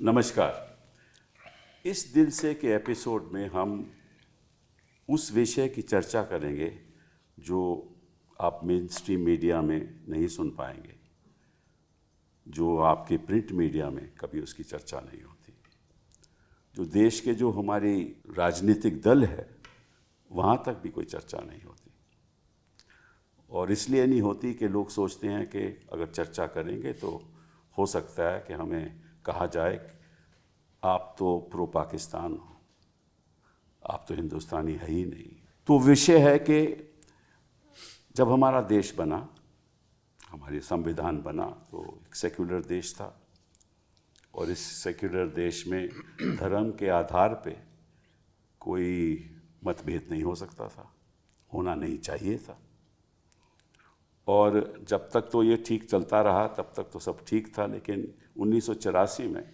नमस्कार। इस दिल से के एपिसोड में हम उस विषय की चर्चा करेंगे जो आप मेन स्ट्रीम मीडिया में नहीं सुन पाएंगे, जो आपके प्रिंट मीडिया में कभी उसकी चर्चा नहीं होती, जो देश के जो हमारी राजनीतिक दल है वहाँ तक भी कोई चर्चा नहीं होती। और इसलिए नहीं होती कि लोग सोचते हैं कि अगर चर्चा करेंगे तो हो सकता है कि हमें कहा जाए आप तो प्रो पाकिस्तान हो, आप तो हिंदुस्तानी है ही नहीं। तो विषय है कि जब हमारा देश बना, हमारी संविधान बना, तो एक सेक्युलर देश था और इस सेक्युलर देश में धर्म के आधार पे कोई मतभेद नहीं हो सकता था, होना नहीं चाहिए था। और जब तक तो ये ठीक चलता रहा तब तक तो सब ठीक था। लेकिन 1984 में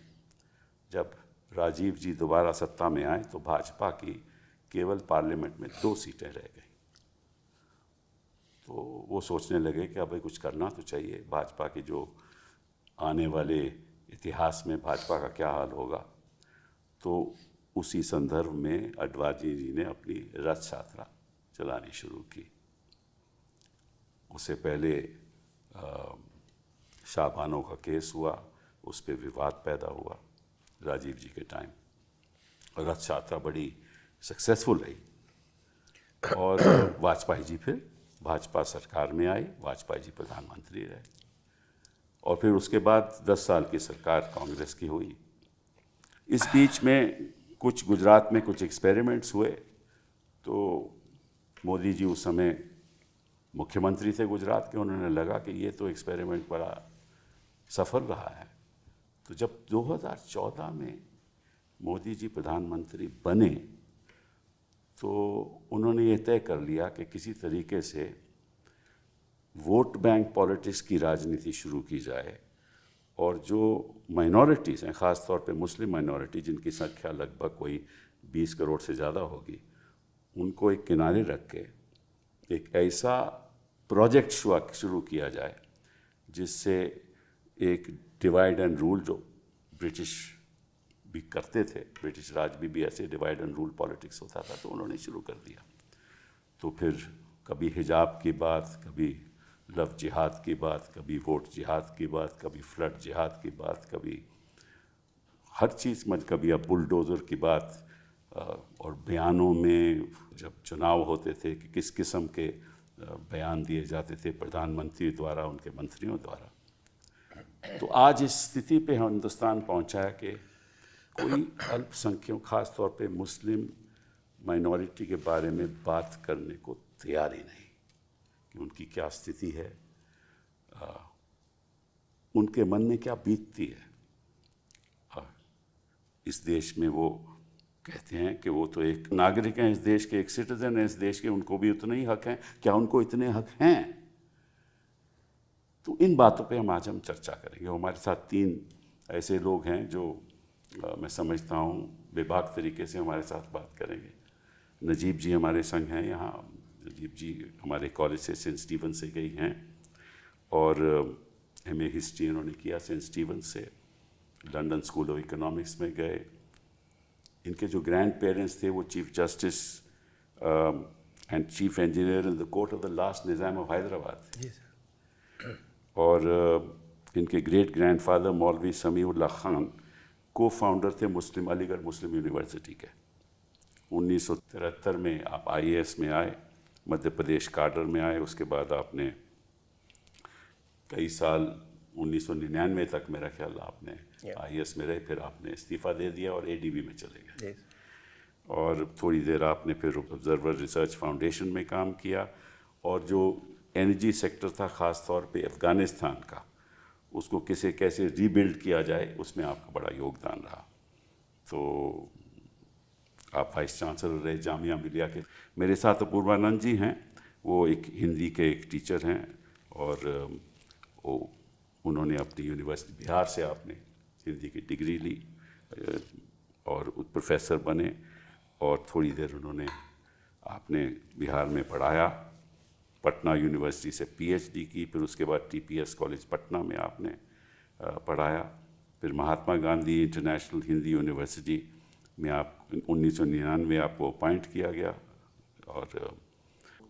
जब राजीव जी दोबारा सत्ता में आए तो भाजपा की केवल पार्लियामेंट में 2 सीटें रह गई। तो वो सोचने लगे कि अब कुछ करना तो चाहिए, भाजपा की जो आने वाले इतिहास में भाजपा का क्या हाल होगा। तो उसी संदर्भ में अडवाणी जी ने अपनी रथ यात्रा चलानी शुरू की। उससे पहले शाहबानो का केस हुआ, उस पर विवाद पैदा हुआ राजीव जी के टाइम, और रथ यात्रा बड़ी सक्सेसफुल रही। और वाजपेयी जी फिर भाजपा सरकार में आई, वाजपेयी जी प्रधानमंत्री रहे, और फिर उसके बाद 10 साल की सरकार कांग्रेस की हुई। इस बीच में कुछ गुजरात में कुछ एक्सपेरिमेंट्स हुए। तो मोदी जी उस समय मुख्यमंत्री थे गुजरात के, उन्होंने लगा कि ये तो एक्सपेरिमेंट बड़ा सफल रहा है। तो जब 2014 में मोदी जी प्रधानमंत्री बने तो उन्होंने ये तय कर लिया कि किसी तरीके से वोट बैंक पॉलिटिक्स की राजनीति शुरू की जाए, और जो माइनॉरिटीज़ हैं, ख़ास तौर पे मुस्लिम माइनॉरिटी जिनकी संख्या लगभग कोई 20 करोड़ से ज़्यादा होगी, उनको एक किनारे रख के एक ऐसा प्रोजेक्ट शुरू किया जाए जिससे एक डिवाइड एंड रूल, जो ब्रिटिश भी करते थे, ब्रिटिश राज भी ऐसे डिवाइड एंड रूल पॉलिटिक्स होता था, तो उन्होंने शुरू कर दिया। तो फिर कभी हिजाब की बात, कभी लव जिहाद की बात, कभी वोट जिहाद की बात, कभी फ्लड जिहाद की बात, कभी हर चीज़ में, कभी अब बुलडोज़र की बात। और बयानों में जब चुनाव होते थे कि किस किस्म के बयान दिए जाते थे प्रधानमंत्री द्वारा, उनके मंत्रियों द्वारा। तो आज इस स्थिति पे हिंदुस्तान पहुंचा है कि कोई अल्पसंख्यक, खास तौर पे मुस्लिम माइनॉरिटी के बारे में बात करने को तैयार ही नहीं कि उनकी क्या स्थिति है, उनके मन में क्या बीतती है। इस देश में वो कहते हैं कि वो तो एक नागरिक हैं इस देश के, एक सिटीजन हैं इस देश के, उनको भी उतने ही हक हैं। क्या उनको इतने हक हैं? तो इन बातों पे आज हम चर्चा करेंगे। हमारे साथ 3 ऐसे लोग हैं जो मैं समझता हूँ बेबाक तरीके से हमारे साथ बात करेंगे। नजीब जी हमारे संग हैं यहाँ। नजीब जी हमारे कॉलेज से सेंट स्टीवन से गई हैं और MA हिस्ट्री उन्होंने किया सेंट स्टीवन से, लंदन स्कूल ऑफ इकोनॉमिक्स में गए। इनके जो ग्रैंड पेरेंट्स थे वो chief justice and chief engineer in the court of the last Nizam of Hyderabad. और इनके ग्रेट ग्रैंडफादर मौलवी समीउल्लाह खान को फाउंडर थे अलीगढ़ मुस्लिम यूनिवर्सिटी के। 1973 में आप IAS में आए, मध्य प्रदेश काडर में आए। उसके बाद आपने कई साल 1999 तक मेरा ख्याल आपने IAS में रहे, फिर आपने इस्तीफ़ा दे दिया और ADB में चले गए। और थोड़ी देर आपने फिर ऑब्जर्वर रिसर्च फाउंडेशन में काम किया, और जो एनर्जी सेक्टर था ख़ास तौर पे अफ़गानिस्तान का, उसको कैसे रीबिल्ड किया जाए, उसमें आपका बड़ा योगदान रहा। तो आप वाइस चांसलर रहे जामिया मिलिया के। मेरे साथ अपूर्वानंद जी हैं, वो एक हिंदी के एक टीचर हैं, और उन्होंने अपनी यूनिवर्सिटी बिहार से आपने हिंदी की डिग्री ली और प्रोफेसर बने, और थोड़ी देर उन्होंने आपने बिहार में पढ़ाया। पटना यूनिवर्सिटी से PhD की, फिर उसके बाद TPS कॉलेज पटना में आपने पढ़ाया, फिर महात्मा गांधी इंटरनेशनल हिंदी यूनिवर्सिटी में आप 1999 आपको अपॉइंट किया गया, और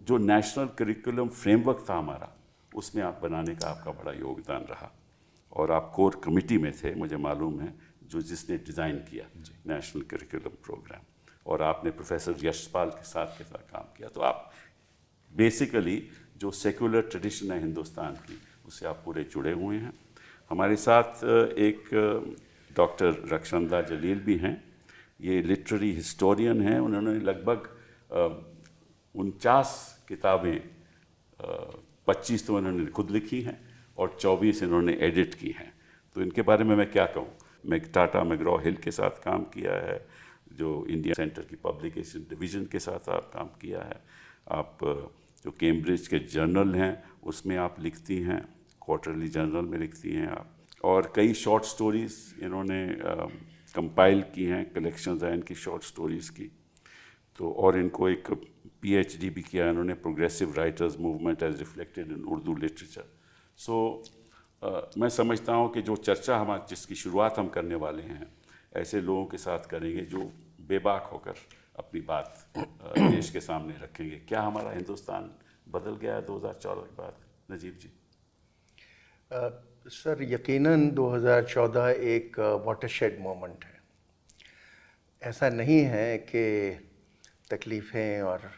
जो नेशनल करिकुलम फ्रेमवर्क था हमारा, उसमें आप बनाने का आपका बड़ा योगदान रहा, और आप कोर कमेटी में थे, मुझे मालूम है, जो जिसने डिज़ाइन किया नेशनल करिकुलम प्रोग्राम, और आपने प्रोफेसर यशपाल के साथ काम किया। तो आप बेसिकली जो सेकुलर ट्रेडिशन है हिंदुस्तान की, उससे आप पूरे जुड़े हुए हैं। हमारे साथ एक डॉक्टर रक्षंदा जलील भी हैं, ये लिटरेरी हिस्टोरियन हैं। उन्होंने लगभग 49 किताबें, 25 तो उन्होंने खुद लिखी हैं और 24 इन्होंने एडिट की हैं। तो इनके बारे में मैं क्या कहूँ। मैं टाटा मैग्रॉ हिल के साथ काम किया है, जो इंडिया सेंटर की पब्लिकेशन डिवीज़न के साथ आप काम किया है। आप जो कैम्ब्रिज के जर्नल हैं उसमें आप लिखती हैं, क्वार्टरली जर्नल में लिखती हैं आप, और कई शॉर्ट स्टोरीज़ इन्होंने कंपाइल की हैं, कलेक्शंस हैं इनकी शॉर्ट स्टोरीज़ की। तो और इनको एक PhD भी किया इन्होंने, progressive writers movement as reflected in Urdu literature. So मैं समझता हूँ कि जो चर्चा जिसकी शुरुआत हम करने वाले हैं, ऐसे लोगों के साथ करेंगे जो बेबाक होकर अपनी बात देश के सामने रखेंगे। क्या हमारा हिंदुस्तान बदल गया है 2014 के बाद, नजीब जी? सर, यकीनन 2014 एक वाटरशेड मोमेंट है। ऐसा नहीं है कि तकलीफ़ें और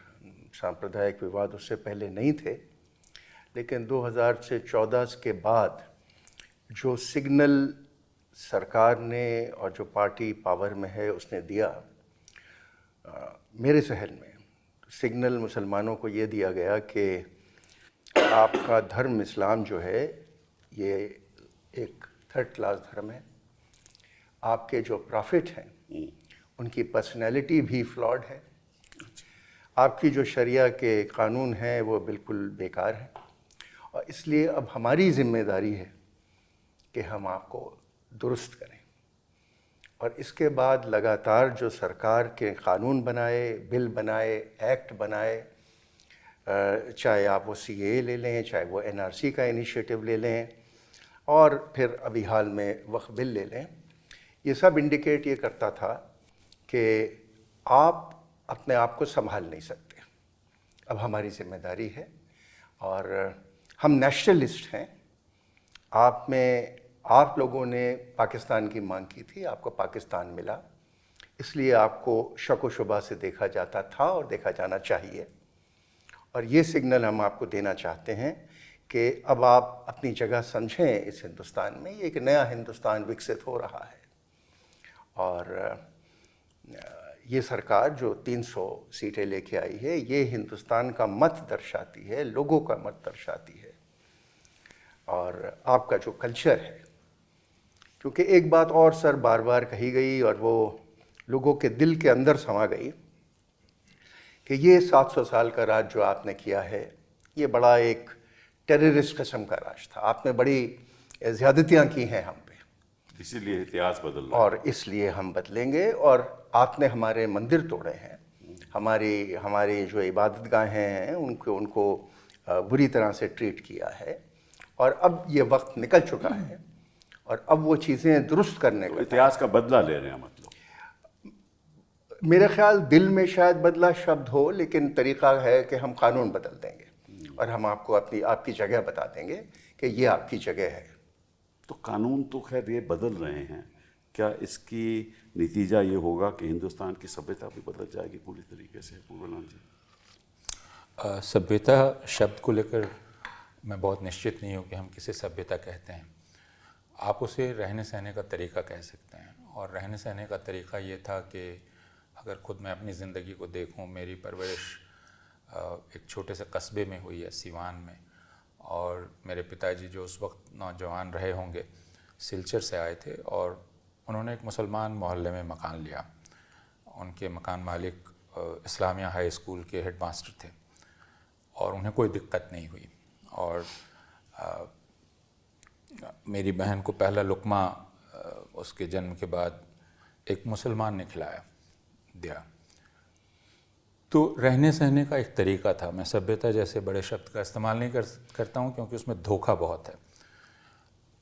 सांप्रदायिक विवाद उससे पहले नहीं थे, लेकिन 2014 के बाद जो सिग्नल सरकार ने और जो पार्टी पावर में है उसने दिया, मेरे जहन में सिग्नल मुसलमानों को ये दिया गया कि आपका धर्म इस्लाम जो है ये एक थर्ड क्लास धर्म है, आपके जो प्रॉफिट हैं उनकी पर्सनैलिटी भी फ्लॉड है, आपकी जो शरिया के कानून हैं वो बिल्कुल बेकार हैं, और इसलिए अब हमारी ज़िम्मेदारी है कि हम आपको दुरुस्त करें। और इसके बाद लगातार जो सरकार के कानून बनाए, बिल बनाए, एक्ट बनाए, चाहे आप वो CAA ले लें, चाहे वो NRC का इनिशिएटिव ले लें, और फिर अभी हाल में वक्फ बिल ले लें, ये सब इंडिकेट ये करता था कि आप अपने आप को संभाल नहीं सकते। अब हमारी जिम्मेदारी है, और हम नेशनलिस्ट हैं। आप लोगों ने पाकिस्तान की मांग की थी, आपको पाकिस्तान मिला, इसलिए आपको शक व शुबा से देखा जाता था और देखा जाना चाहिए। और ये सिग्नल हम आपको देना चाहते हैं कि अब आप अपनी जगह समझें इस हिंदुस्तान में। एक नया हिंदुस्तान विकसित हो रहा है, और ये सरकार जो 300 सीटें लेके आई है, ये हिंदुस्तान का मत दर्शाती है, लोगों का मत दर्शाती है, और आपका जो कल्चर है। क्योंकि एक बात और सर बार बार कही गई, और वो लोगों के दिल के अंदर समा गई, कि ये 700 साल का राज जो आपने किया है, ये बड़ा एक टेररिस्ट किस्म का राज था। आपने बड़ी ज़्यादतियाँ की हैं हम पे, इसीलिए इतिहास बदल रहा है। और इसलिए हम बदलेंगे। और आपने हमारे मंदिर तोड़े हैं, हमारी जो इबादतगाहें हैं उनको बुरी तरह से ट्रीट किया है, और अब ये वक्त निकल चुका है, और अब वो चीज़ें दुरुस्त करने का इतिहास का बदला ले रहे हैं मतलब। मेरे ख्याल दिल में शायद बदला शब्द हो, लेकिन तरीक़ा है कि हम कानून बदल देंगे और हम आपको आपकी जगह बता देंगे कि ये आपकी जगह है। तो कानून तो खैर ये बदल रहे हैं, क्या इसकी नतीजा ये होगा कि हिंदुस्तान की सभ्यता भी बदल जाएगी पूरी तरीके से? पूर्वानंद जी। सभ्यता शब्द को लेकर मैं बहुत निश्चित नहीं हूँ कि हम किसे सभ्यता कहते हैं। आप उसे रहने सहने का तरीका कह सकते हैं, और रहने सहने का तरीका ये था कि अगर खुद मैं अपनी ज़िंदगी को देखूं, मेरी परवरिश एक छोटे से कस्बे में हुई है, सीवान में, और मेरे पिताजी जो उस वक्त नौजवान रहे होंगे, सिलचर से आए थे, और उन्होंने एक मुसलमान मोहल्ले में मकान लिया। उनके मकान मालिक इस्लामिया हाई स्कूल के हेड मास्टर थे, और उन्हें कोई दिक्कत नहीं हुई। और मेरी बहन को पहला लुक़मा उसके जन्म के बाद एक मुसलमान ने दिया। तो रहने सहने का एक तरीका था। मैं सभ्यता जैसे बड़े शब्द का इस्तेमाल नहीं करता हूँ, क्योंकि उसमें धोखा बहुत है।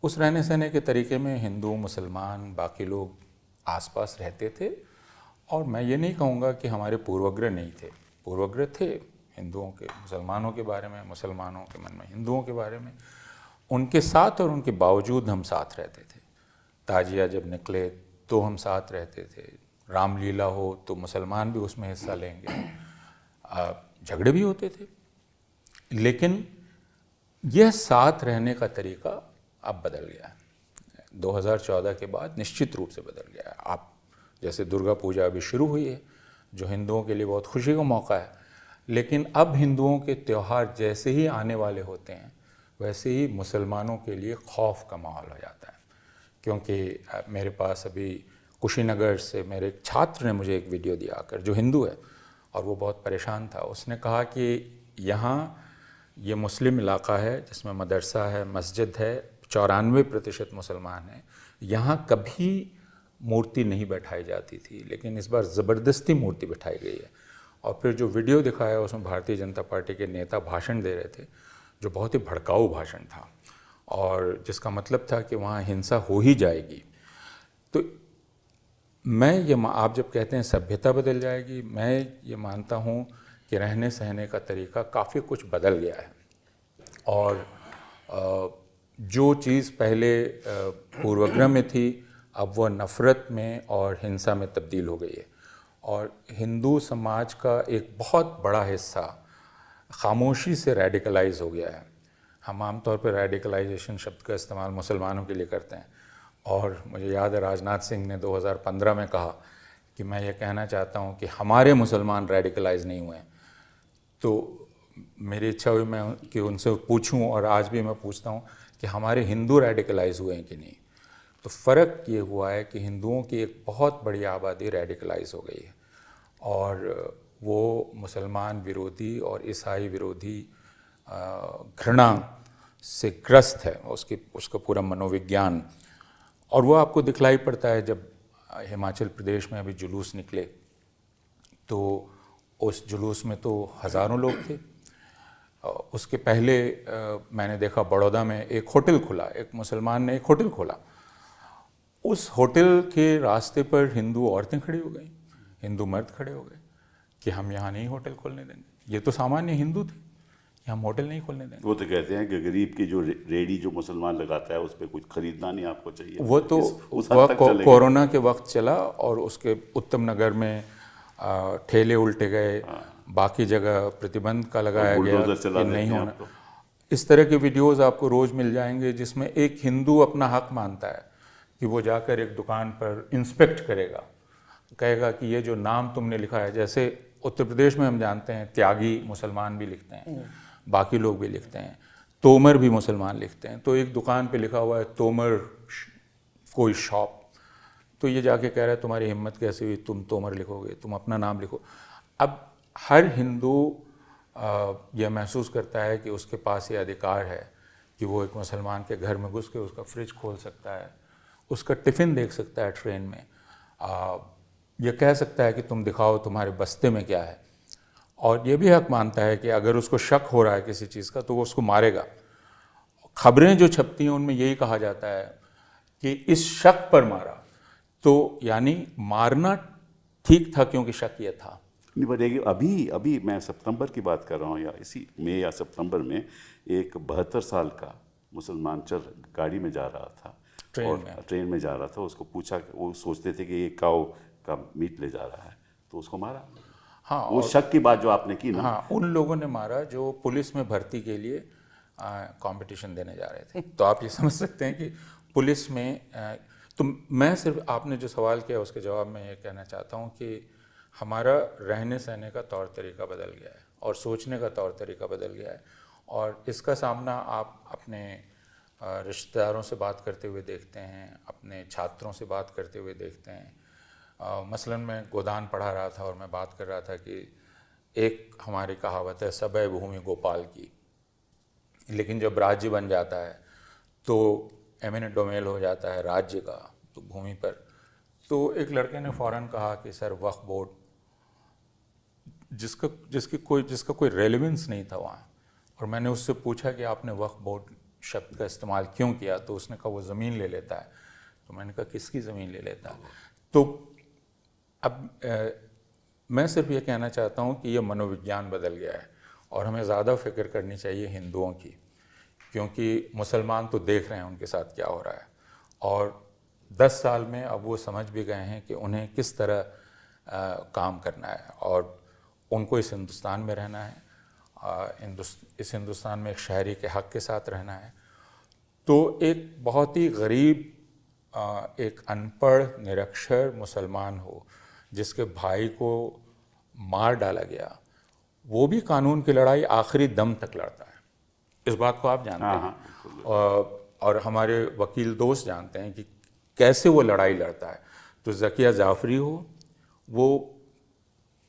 उस रहने सहने के तरीके में हिंदू, मुसलमान, बाकी लोग आसपास रहते थे। और मैं ये नहीं कहूँगा कि हमारे पूर्वग्रह नहीं थे, पूर्वग्रह थे हिंदुओं के मुसलमानों के बारे में, मुसलमानों के मन में हिंदुओं के बारे में। उनके साथ और उनके बावजूद हम साथ रहते थे। ताजिया जब निकले तो हम साथ रहते थे, रामलीला हो तो मुसलमान भी उसमें हिस्सा लेंगे, झगड़े भी होते थे, लेकिन यह साथ रहने का तरीका अब बदल गया है। 2014 के बाद निश्चित रूप से बदल गया है। आप जैसे दुर्गा पूजा अभी शुरू हुई है, जो हिंदुओं के लिए बहुत खुशी का मौका है, लेकिन अब हिंदुओं के त्यौहार जैसे ही आने वाले होते हैं वैसे ही मुसलमानों के लिए खौफ का माहौल हो जाता है। क्योंकि मेरे पास अभी कुशीनगर से मेरे एक छात्र ने मुझे एक वीडियो दिया आकर, जो हिंदू है, और वो बहुत परेशान था। उसने कहा कि यहाँ ये मुस्लिम इलाका है जिसमें मदरसा है, मस्जिद है, 94% मुसलमान हैं, यहाँ कभी मूर्ति नहीं बैठाई जाती थी, लेकिन इस बार ज़बरदस्ती मूर्ति बैठाई गई है। और फिर जो वीडियो दिखाया उसमें भारतीय जनता पार्टी के नेता भाषण दे रहे थे, जो बहुत ही भड़काऊ भाषण था और जिसका मतलब था कि वहाँ हिंसा हो ही जाएगी। तो मैं ये आप जब कहते हैं सभ्यता बदल जाएगी, मैं ये मानता हूँ कि रहने सहने का तरीका काफ़ी कुछ बदल गया है। और जो चीज़ पहले पूर्वग्रह में थी अब वह नफ़रत में और हिंसा में तब्दील हो गई है। और हिंदू समाज का एक बहुत बड़ा हिस्सा खामोशी से रेडिकलाइज हो गया है। हम आमतौर पर रेडिकलाइजेशन शब्द का इस्तेमाल मुसलमानों के लिए करते हैं, और मुझे याद है राजनाथ सिंह ने 2015 में कहा कि मैं ये कहना चाहता हूँ कि हमारे मुसलमान रेडिकलाइज नहीं हुए। तो मेरी इच्छा हुई मैं कि उनसे पूछूं, और आज भी मैं पूछता हूँ कि हमारे हिंदू रेडिकलाइज हुए हैं कि नहीं। तो फ़र्क ये हुआ है कि हिंदुओं की एक बहुत बड़ी आबादी रेडिकलाइज हो गई है, और वो मुसलमान विरोधी और ईसाई विरोधी घृणा से ग्रस्त है, उसका पूरा मनोविज्ञान। और वो आपको दिखलाई पड़ता है जब हिमाचल प्रदेश में अभी जुलूस निकले, तो उस जुलूस में तो हज़ारों लोग थे। उसके पहले मैंने देखा बड़ौदा में एक होटल खुला, एक मुसलमान ने एक होटल खोला। उस होटल के रास्ते पर हिंदू औरतें खड़ी हो गई, हिंदू मर्द खड़े हो गए कि हम यहाँ नहीं होटल खोलने देंगे। ये तो सामान्य हिंदू थे कि हम होटल नहीं खोलने देंगे। वो तो कहते हैं कि गरीब की जो रेडी जो मुसलमान लगाता है उस पर कुछ खरीदना नहीं आपको चाहिए। वो तो कोरोना के वक्त चला, और उसके उत्तम नगर में ठेले उल्टे गए, बाकी जगह प्रतिबंध का लगाया गया कि नहीं होना। इस तरह के वीडियोस आपको रोज़ मिल जाएंगे जिसमें एक हिंदू अपना हक मानता है कि वो जाकर एक दुकान पर इंस्पेक्ट करेगा, कहेगा कि ये जो नाम तुमने लिखा है, जैसे उत्तर प्रदेश में हम जानते हैं त्यागी मुसलमान भी लिखते हैं, बाकी लोग भी लिखते हैं, तोमर भी मुसलमान लिखते हैं। तो एक दुकान पे लिखा हुआ है तोमर कोई शॉप, तो ये जाके कह रहा है तुम्हारी हिम्मत कैसे हुई, तुम तोमर लिखोगे, तुम अपना नाम लिखो। अब हर हिंदू यह महसूस करता है कि उसके पास ये अधिकार है कि वो एक मुसलमान के घर में घुस के उसका फ्रिज खोल सकता है, उसका टिफ़िन देख सकता है ट्रेन में, ये कह सकता है कि तुम दिखाओ तुम्हारे बस्ते में क्या है, और ये भी हक मानता है कि अगर उसको शक हो रहा है किसी चीज़ का तो वो उसको मारेगा। खबरें जो छपती हैं उनमें यही कहा जाता है कि इस शक पर मारा, तो यानी मारना ठीक था क्योंकि शक ये था। नहीं बढ़ेगी। अभी मैं सितंबर की बात कर रहा हूँ, या इसी मई या सितंबर में एक 72 साल का मुसलमान गाड़ी में जा रहा था, ट्रेन में जा रहा था। उसको पूछा, वो सोचते थे कि ये काऊ का मीट ले जा रहा है, तो उसको मारा। हाँ, वो शक की बात जो आपने की ना, हाँ, उन लोगों ने मारा जो पुलिस में भर्ती के लिए कंपटीशन देने जा रहे थे। तो आप ये समझ सकते हैं कि पुलिस में तो मैं सिर्फ आपने जो सवाल किया उसके जवाब में ये कहना चाहता हूँ कि हमारा रहने सहने का तौर तरीका बदल गया है और सोचने का तौर तरीका बदल गया है, और इसका सामना आप अपने रिश्तेदारों से बात करते हुए देखते हैं, अपने छात्रों से बात करते हुए देखते हैं। मसलन मैं गोदान पढ़ा रहा था और मैं बात कर रहा था कि एक हमारी कहावत है सबय भूमि गोपाल की, लेकिन जब राज्य बन जाता है तो एमिनेंट डोमेन हो जाता है राज्य का, तो भूमि पर। तो एक लड़के ने फ़ौरन कहा कि सर वक्फ बोर्ड, जिसका कोई रेलेवेंस नहीं था वहाँ। और मैंने उससे पूछा कि आपने वक्फ बोर्ड शब्द का इस्तेमाल क्यों किया, तो उसने कहा वो ज़मीन ले लेता है। तो मैंने कहा किसकी ज़मीन ले लेता है? तो अब मैं सिर्फ ये कहना चाहता हूँ कि ये मनोविज्ञान बदल गया है और हमें ज़्यादा फिक्र करनी चाहिए हिंदुओं की, क्योंकि मुसलमान तो देख रहे हैं उनके साथ क्या हो रहा है, और 10 साल में अब वो समझ भी गए हैं कि उन्हें किस तरह काम करना है और उनको इस हिंदुस्तान में रहना है, इस हिंदुस्तान में एक शहरी के हक़ के साथ रहना है। तो एक बहुत ही गरीब, एक अनपढ़ निरक्षर मुसलमान हो जिसके भाई को मार डाला गया, वो भी कानून की लड़ाई आखिरी दम तक लड़ता है। इस बात को आप जानते हैं और हमारे वकील दोस्त जानते हैं कि कैसे वो लड़ाई लड़ता है। तो ज़किया जाफ़री हो, वो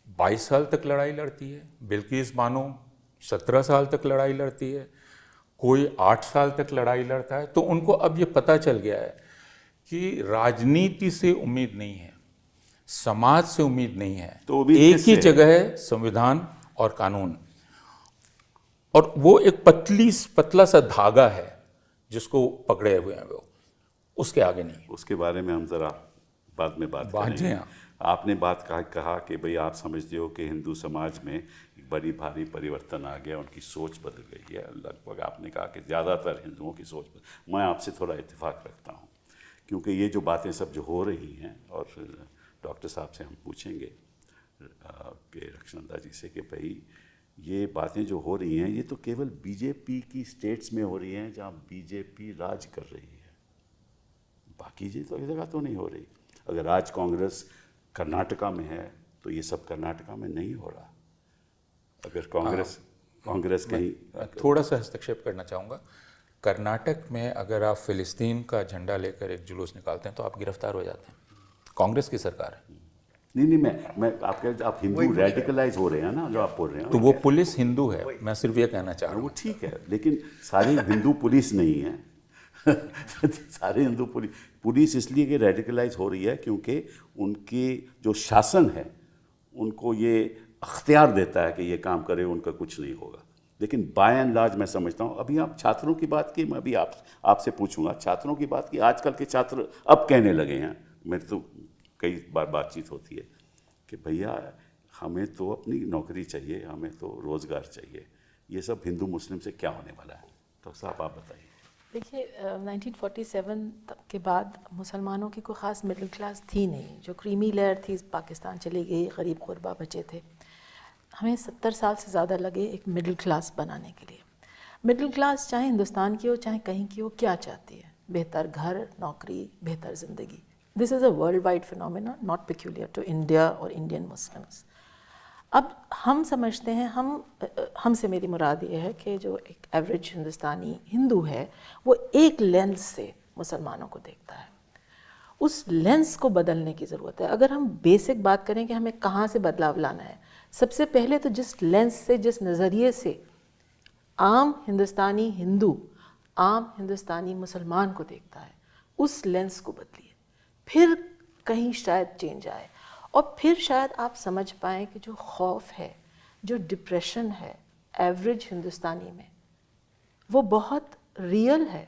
22 साल तक लड़ाई लड़ती है, बिल्किस बानो 17 साल तक लड़ाई लड़ती है, कोई 8 साल तक लड़ाई लड़ता है। तो उनको अब ये पता चल गया है कि राजनीति से उम्मीद नहीं है, समाज से उम्मीद नहीं है, तो उम्मीद एक किससे ही है? जगह है संविधान और कानून, और वो एक पतला सा धागा है जिसको पकड़े हुए हैं वो, उसके आगे नहीं। उसके बारे में हम ज़रा बाद में बात करेंगे। हाँ। आपने बात कहा कि भाई आप समझते हो कि हिंदू समाज में एक बड़ी भारी परिवर्तन आ गया, उनकी सोच बदल गई है। लगभग आपने कहा कि ज़्यादातर हिंदुओं की सोच बदल। मैं आपसे थोड़ा इत्तेफाक रखता हूँ, क्योंकि ये जो बातें सब जो हो रही हैं, और डॉक्टर साहब से हम पूछेंगे कि रक्षानंदा जी से कि भाई ये बातें जो हो रही हैं ये तो केवल बीजेपी की स्टेट्स में हो रही हैं जहाँ बीजेपी राज कर रही है, बाकी जी तो जगह तो नहीं हो रही। अगर आज कांग्रेस कर्नाटका में है तो ये सब कर्नाटका में नहीं हो रहा। अगर कांग्रेस कहीं, थोड़ा सा हस्तक्षेप करना चाहूँगा। कर्नाटक में अगर आप फ़िलिस्तीन का झंडा लेकर एक जुलूस निकालते हैं तो आप गिरफ्तार हो जाते हैं, कांग्रेस की सरकार है। नहीं, मैं आप हिंदू रेडिकलाइज हो रहे हैं ना, जो आप बोल रहे हैं। तो वो पुलिस हिंदू है, मैं सिर्फ ये कहना चाह रहा हूँ। वो ठीक है, लेकिन सारी हिंदू पुलिस नहीं है। सारे हिंदू पुलिस इसलिए कि रेडिकलाइज हो रही है क्योंकि उनके जो शासन है उनको ये अख्तियार देता है कि ये काम करे, उनका कुछ नहीं होगा। लेकिन बाय एंड लार्ज मैं समझता हूँ, अभी आप छात्रों की बात की, मैं भी आपसे पूछूंगा, छात्रों की बात की। आजकल के छात्र अब कहने लगे हैं, मेरे तो कई बार बातचीत होती है कि भैया हमें तो अपनी नौकरी चाहिए, हमें तो रोज़गार चाहिए। ये सब हिंदू मुस्लिम से क्या होने वाला है? तो साहब आप बताइए। देखिए 1947 के बाद मुसलमानों की कोई ख़ास मिडिल क्लास थी नहीं। जो क्रीमी लेयर थी पाकिस्तान चली गई, गरीब गुरबा बचे थे। हमें 70 साल से ज़्यादा लगे एक मिडिल क्लास बनाने के लिए। मिडिल क्लास चाहे हिंदुस्तान की हो चाहे कहीं की हो, क्या चाहती है? बेहतर घर, नौकरी, बेहतर ज़िंदगी। This is a world wide phenomena, not peculiar to India और इंडियन मुस्लिम्स। अब हम समझते हैं, हमसे मेरी मुराद ये है कि जो एक एवरेज हिंदुस्तानी हिंदू है वो एक लेंस से मुसलमानों को देखता है। उस लेंस को बदलने की ज़रूरत है। अगर हम बेसिक बात करें कि हमें कहाँ से बदलाव लाना है, सबसे पहले तो जिस लेंस से, जिस नज़रिए से आम हिंदुस्तानी हिंदू आम हिंदुस्तानी मुसलमान को देखता है, उस लेंस को बदलिए, फिर कहीं शायद चेंज आए। और फिर शायद आप समझ पाएँ कि जो खौफ है, जो डिप्रेशन है एवरेज हिंदुस्तानी में, वो बहुत रियल है।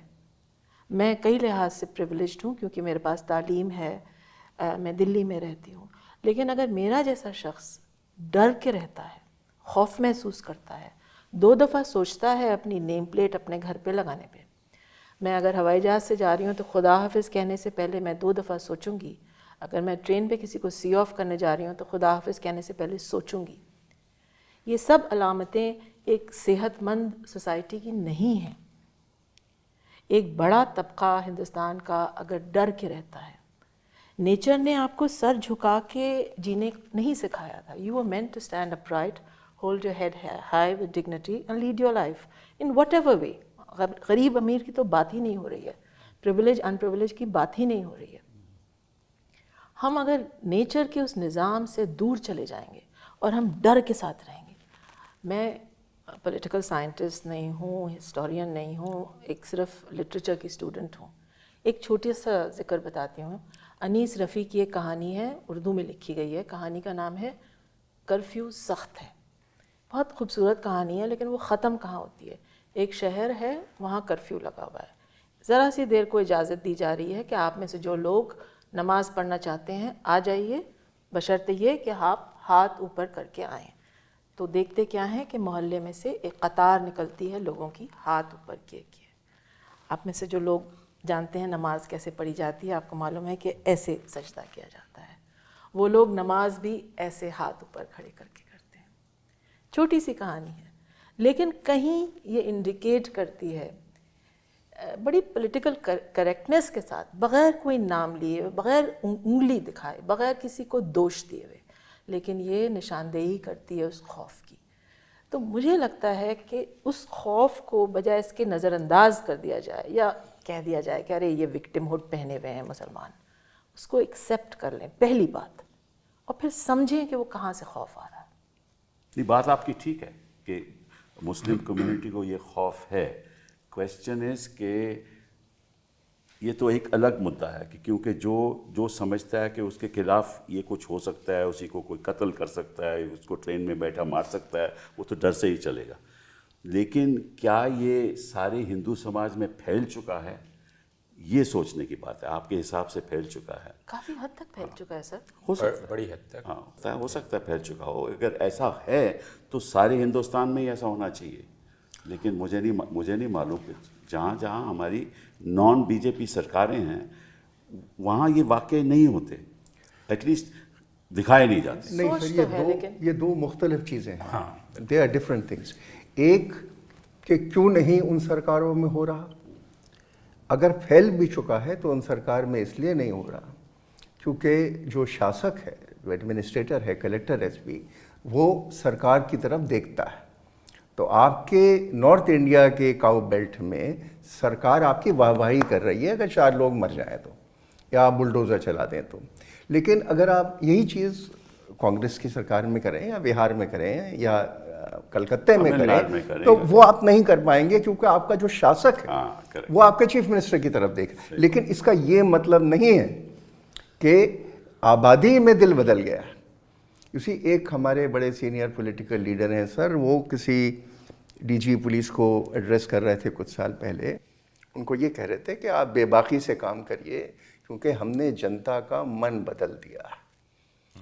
मैं कई लिहाज से प्रिविलेज्ड हूँ क्योंकि मेरे पास तालीम है, मैं दिल्ली में रहती हूँ। लेकिन अगर मेरा जैसा शख्स डर के रहता है, खौफ महसूस करता है, 2 दफ़ा सोचता है अपनी नेम प्लेट अपने घर पे लगाने पे। मैं अगर हवाई जहाज़ से जा रही हूँ तो खुदा हाफिज़ कहने से पहले मैं 2 दफ़ा सोचूंगी। अगर मैं ट्रेन पे किसी को सी ऑफ करने जा रही हूँ तो खुदा हाफिज़ कहने से पहले सोचूंगी। ये सब अलामतें एक सेहतमंद सोसाइटी की नहीं हैं। एक बड़ा तबका हिंदुस्तान का अगर डर के रहता है, नेचर ने आपको सर झुका के जीने नहीं सिखाया था। You were meant to stand upright, hold your head high with dignity and lead your life in whatever way. गरीब अमीर की तो बात ही नहीं हो रही है, प्रिविलेज अनप्रिविलेज की बात ही नहीं हो रही है। हम अगर नेचर के उस निज़ाम से दूर चले जाएंगे और हम डर के साथ रहेंगे। मैं पॉलिटिकल साइंटिस्ट नहीं हूँ, हिस्टोरियन नहीं हूँ, एक सिर्फ लिटरेचर की स्टूडेंट हूँ। एक छोटी सा जिक्र बताती हूँ। अनीस रफ़ी की एक कहानी है, उर्दू में लिखी गई है। कहानी का नाम है कर्फ्यू सख्त है। बहुत खूबसूरत कहानी है, लेकिन वो ख़त्म कहाँ होती है? एक शहर है, वहाँ कर्फ्यू लगा हुआ है, ज़रा सी देर को इजाज़त दी जा रही है कि आप में से जो लोग नमाज़ पढ़ना चाहते हैं आ जाइए, बशर्ते ये कि आप हाथ ऊपर करके आएँ। तो देखते क्या है कि मोहल्ले में से एक कतार निकलती है लोगों की, हाथ ऊपर किए किए। आप में से जो लोग जानते हैं नमाज कैसे पढ़ी जाती है, आपको मालूम है कि ऐसे सजदा किया जाता है। वो लोग नमाज भी ऐसे हाथ ऊपर खड़े करके करते हैं। छोटी सी कहानी है, लेकिन कहीं ये इंडिकेट करती है बड़ी पॉलिटिकल करेक्टनेस के साथ, बग़ैर कोई नाम लिए, बग़ैर उंगली दिखाए, बग़ैर किसी को दोष दिए हुए, लेकिन ये निशानदेही करती है उस खौफ की। तो मुझे लगता है कि उस खौफ को बजाय इसके नज़रअंदाज कर दिया जाए या कह दिया जाए कि अरे ये विक्टिमहुड पहने हुए हैं मुसलमान, उसको एक्सेप्ट कर लें पहली बात, और फिर समझें कि वो कहाँ से खौफ आ रहा है। ये बात आपकी ठीक है कि मुस्लिम कम्युनिटी को ये खौफ है। क्वेश्चन इज़ कि ये तो एक अलग मुद्दा है कि क्योंकि जो समझता है कि उसके खिलाफ ये कुछ हो सकता है, उसी को कोई कत्ल कर सकता है, उसको ट्रेन में बैठा मार सकता है, वो तो डर से ही चलेगा। लेकिन क्या ये सारे हिंदू समाज में फैल चुका है, ये सोचने की बात है। आपके हिसाब से फैल चुका है? काफ़ी हद तक फैल चुका है सर। हो सकता है, बड़ी हद तक। हाँ, हो सकता है फैल चुका हो। अगर ऐसा है तो सारे हिंदुस्तान में ही ऐसा होना चाहिए। लेकिन मुझे नहीं मालूम कि जहाँ जहाँ हमारी नॉन बीजेपी सरकारें हैं वहाँ ये वाक़े नहीं होते, एटलीस्ट दिखाए नहीं जाते। नहीं सोच सर, तो है, ये दो मुख्तलिफ चीज़ें हैं। हाँ। They are different things. एक कि क्यों नहीं उन सरकारों में हो रहा, अगर फैल भी चुका है तो उन सरकार में इसलिए नहीं हो रहा क्योंकि जो शासक है, जो एडमिनिस्ट्रेटर है, कलेक्टर, एसपी, वो सरकार की तरफ देखता है। तो आपके नॉर्थ इंडिया के काउ बेल्ट में सरकार आपकी वाहवाही कर रही है अगर 4 लोग मर जाएं तो, या आप बुलडोज़र चला दें तो। लेकिन अगर आप यही चीज़ कांग्रेस की सरकार में करें या बिहार में करें या कलकत्ते में करें तो वो आप नहीं कर पाएंगे क्योंकि आपका जो शासक है वो आपके चीफ मिनिस्टर की तरफ देख। लेकिन इसका ये मतलब नहीं है कि आबादी में दिल बदल गया। उसी एक हमारे बड़े सीनियर पॉलिटिकल लीडर हैं सर, वो किसी डीजी पुलिस को एड्रेस कर रहे थे कुछ साल पहले। उनको ये कह रहे थे कि आप बेबाकी से काम करिए क्योंकि हमने जनता का मन बदल दिया।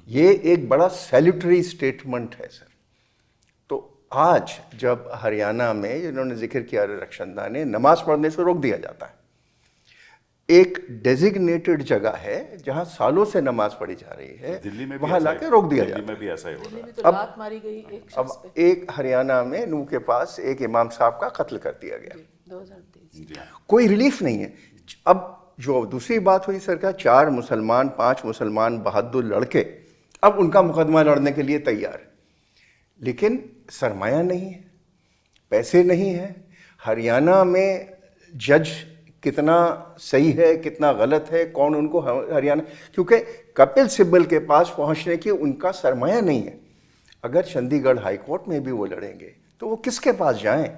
ये एक बड़ा सैल्यूटरी स्टेटमेंट है सर। तो आज जब हरियाणा में जिन्होंने जिक्र किया रक्षंदा ने, नमाज पढ़ने से रोक दिया जाता है, एक डेजिग्नेटेड जगह है जहां सालों से नमाज पढ़ी जा रही है, दिल्ली में वहां लाके रोक दिया जाता है। दिल्ली में भी ऐसा ही हो रहा है। तो लात मारी गई एक शख्स अब पे एक हरियाणा में नूह के पास एक इमाम साहब का कत्ल कर दिया गया, 2023। जी हाँ। कोई रिलीफ नहीं है। अब जो दूसरी बात हुई सरकार, 4 मुसलमान 5 मुसलमान बहादुर लड़के अब उनका मुकदमा लड़ने के लिए तैयार, लेकिन सरमाया नहीं है, पैसे नहीं है। हरियाणा में जज कितना सही है कितना गलत है, कौन उनको हरियाणा, क्योंकि कपिल सिब्बल के पास पहुंचने की उनका सरमाया नहीं है। अगर चंडीगढ़ हाई कोर्ट में भी वो लड़ेंगे तो वो किसके पास जाएं,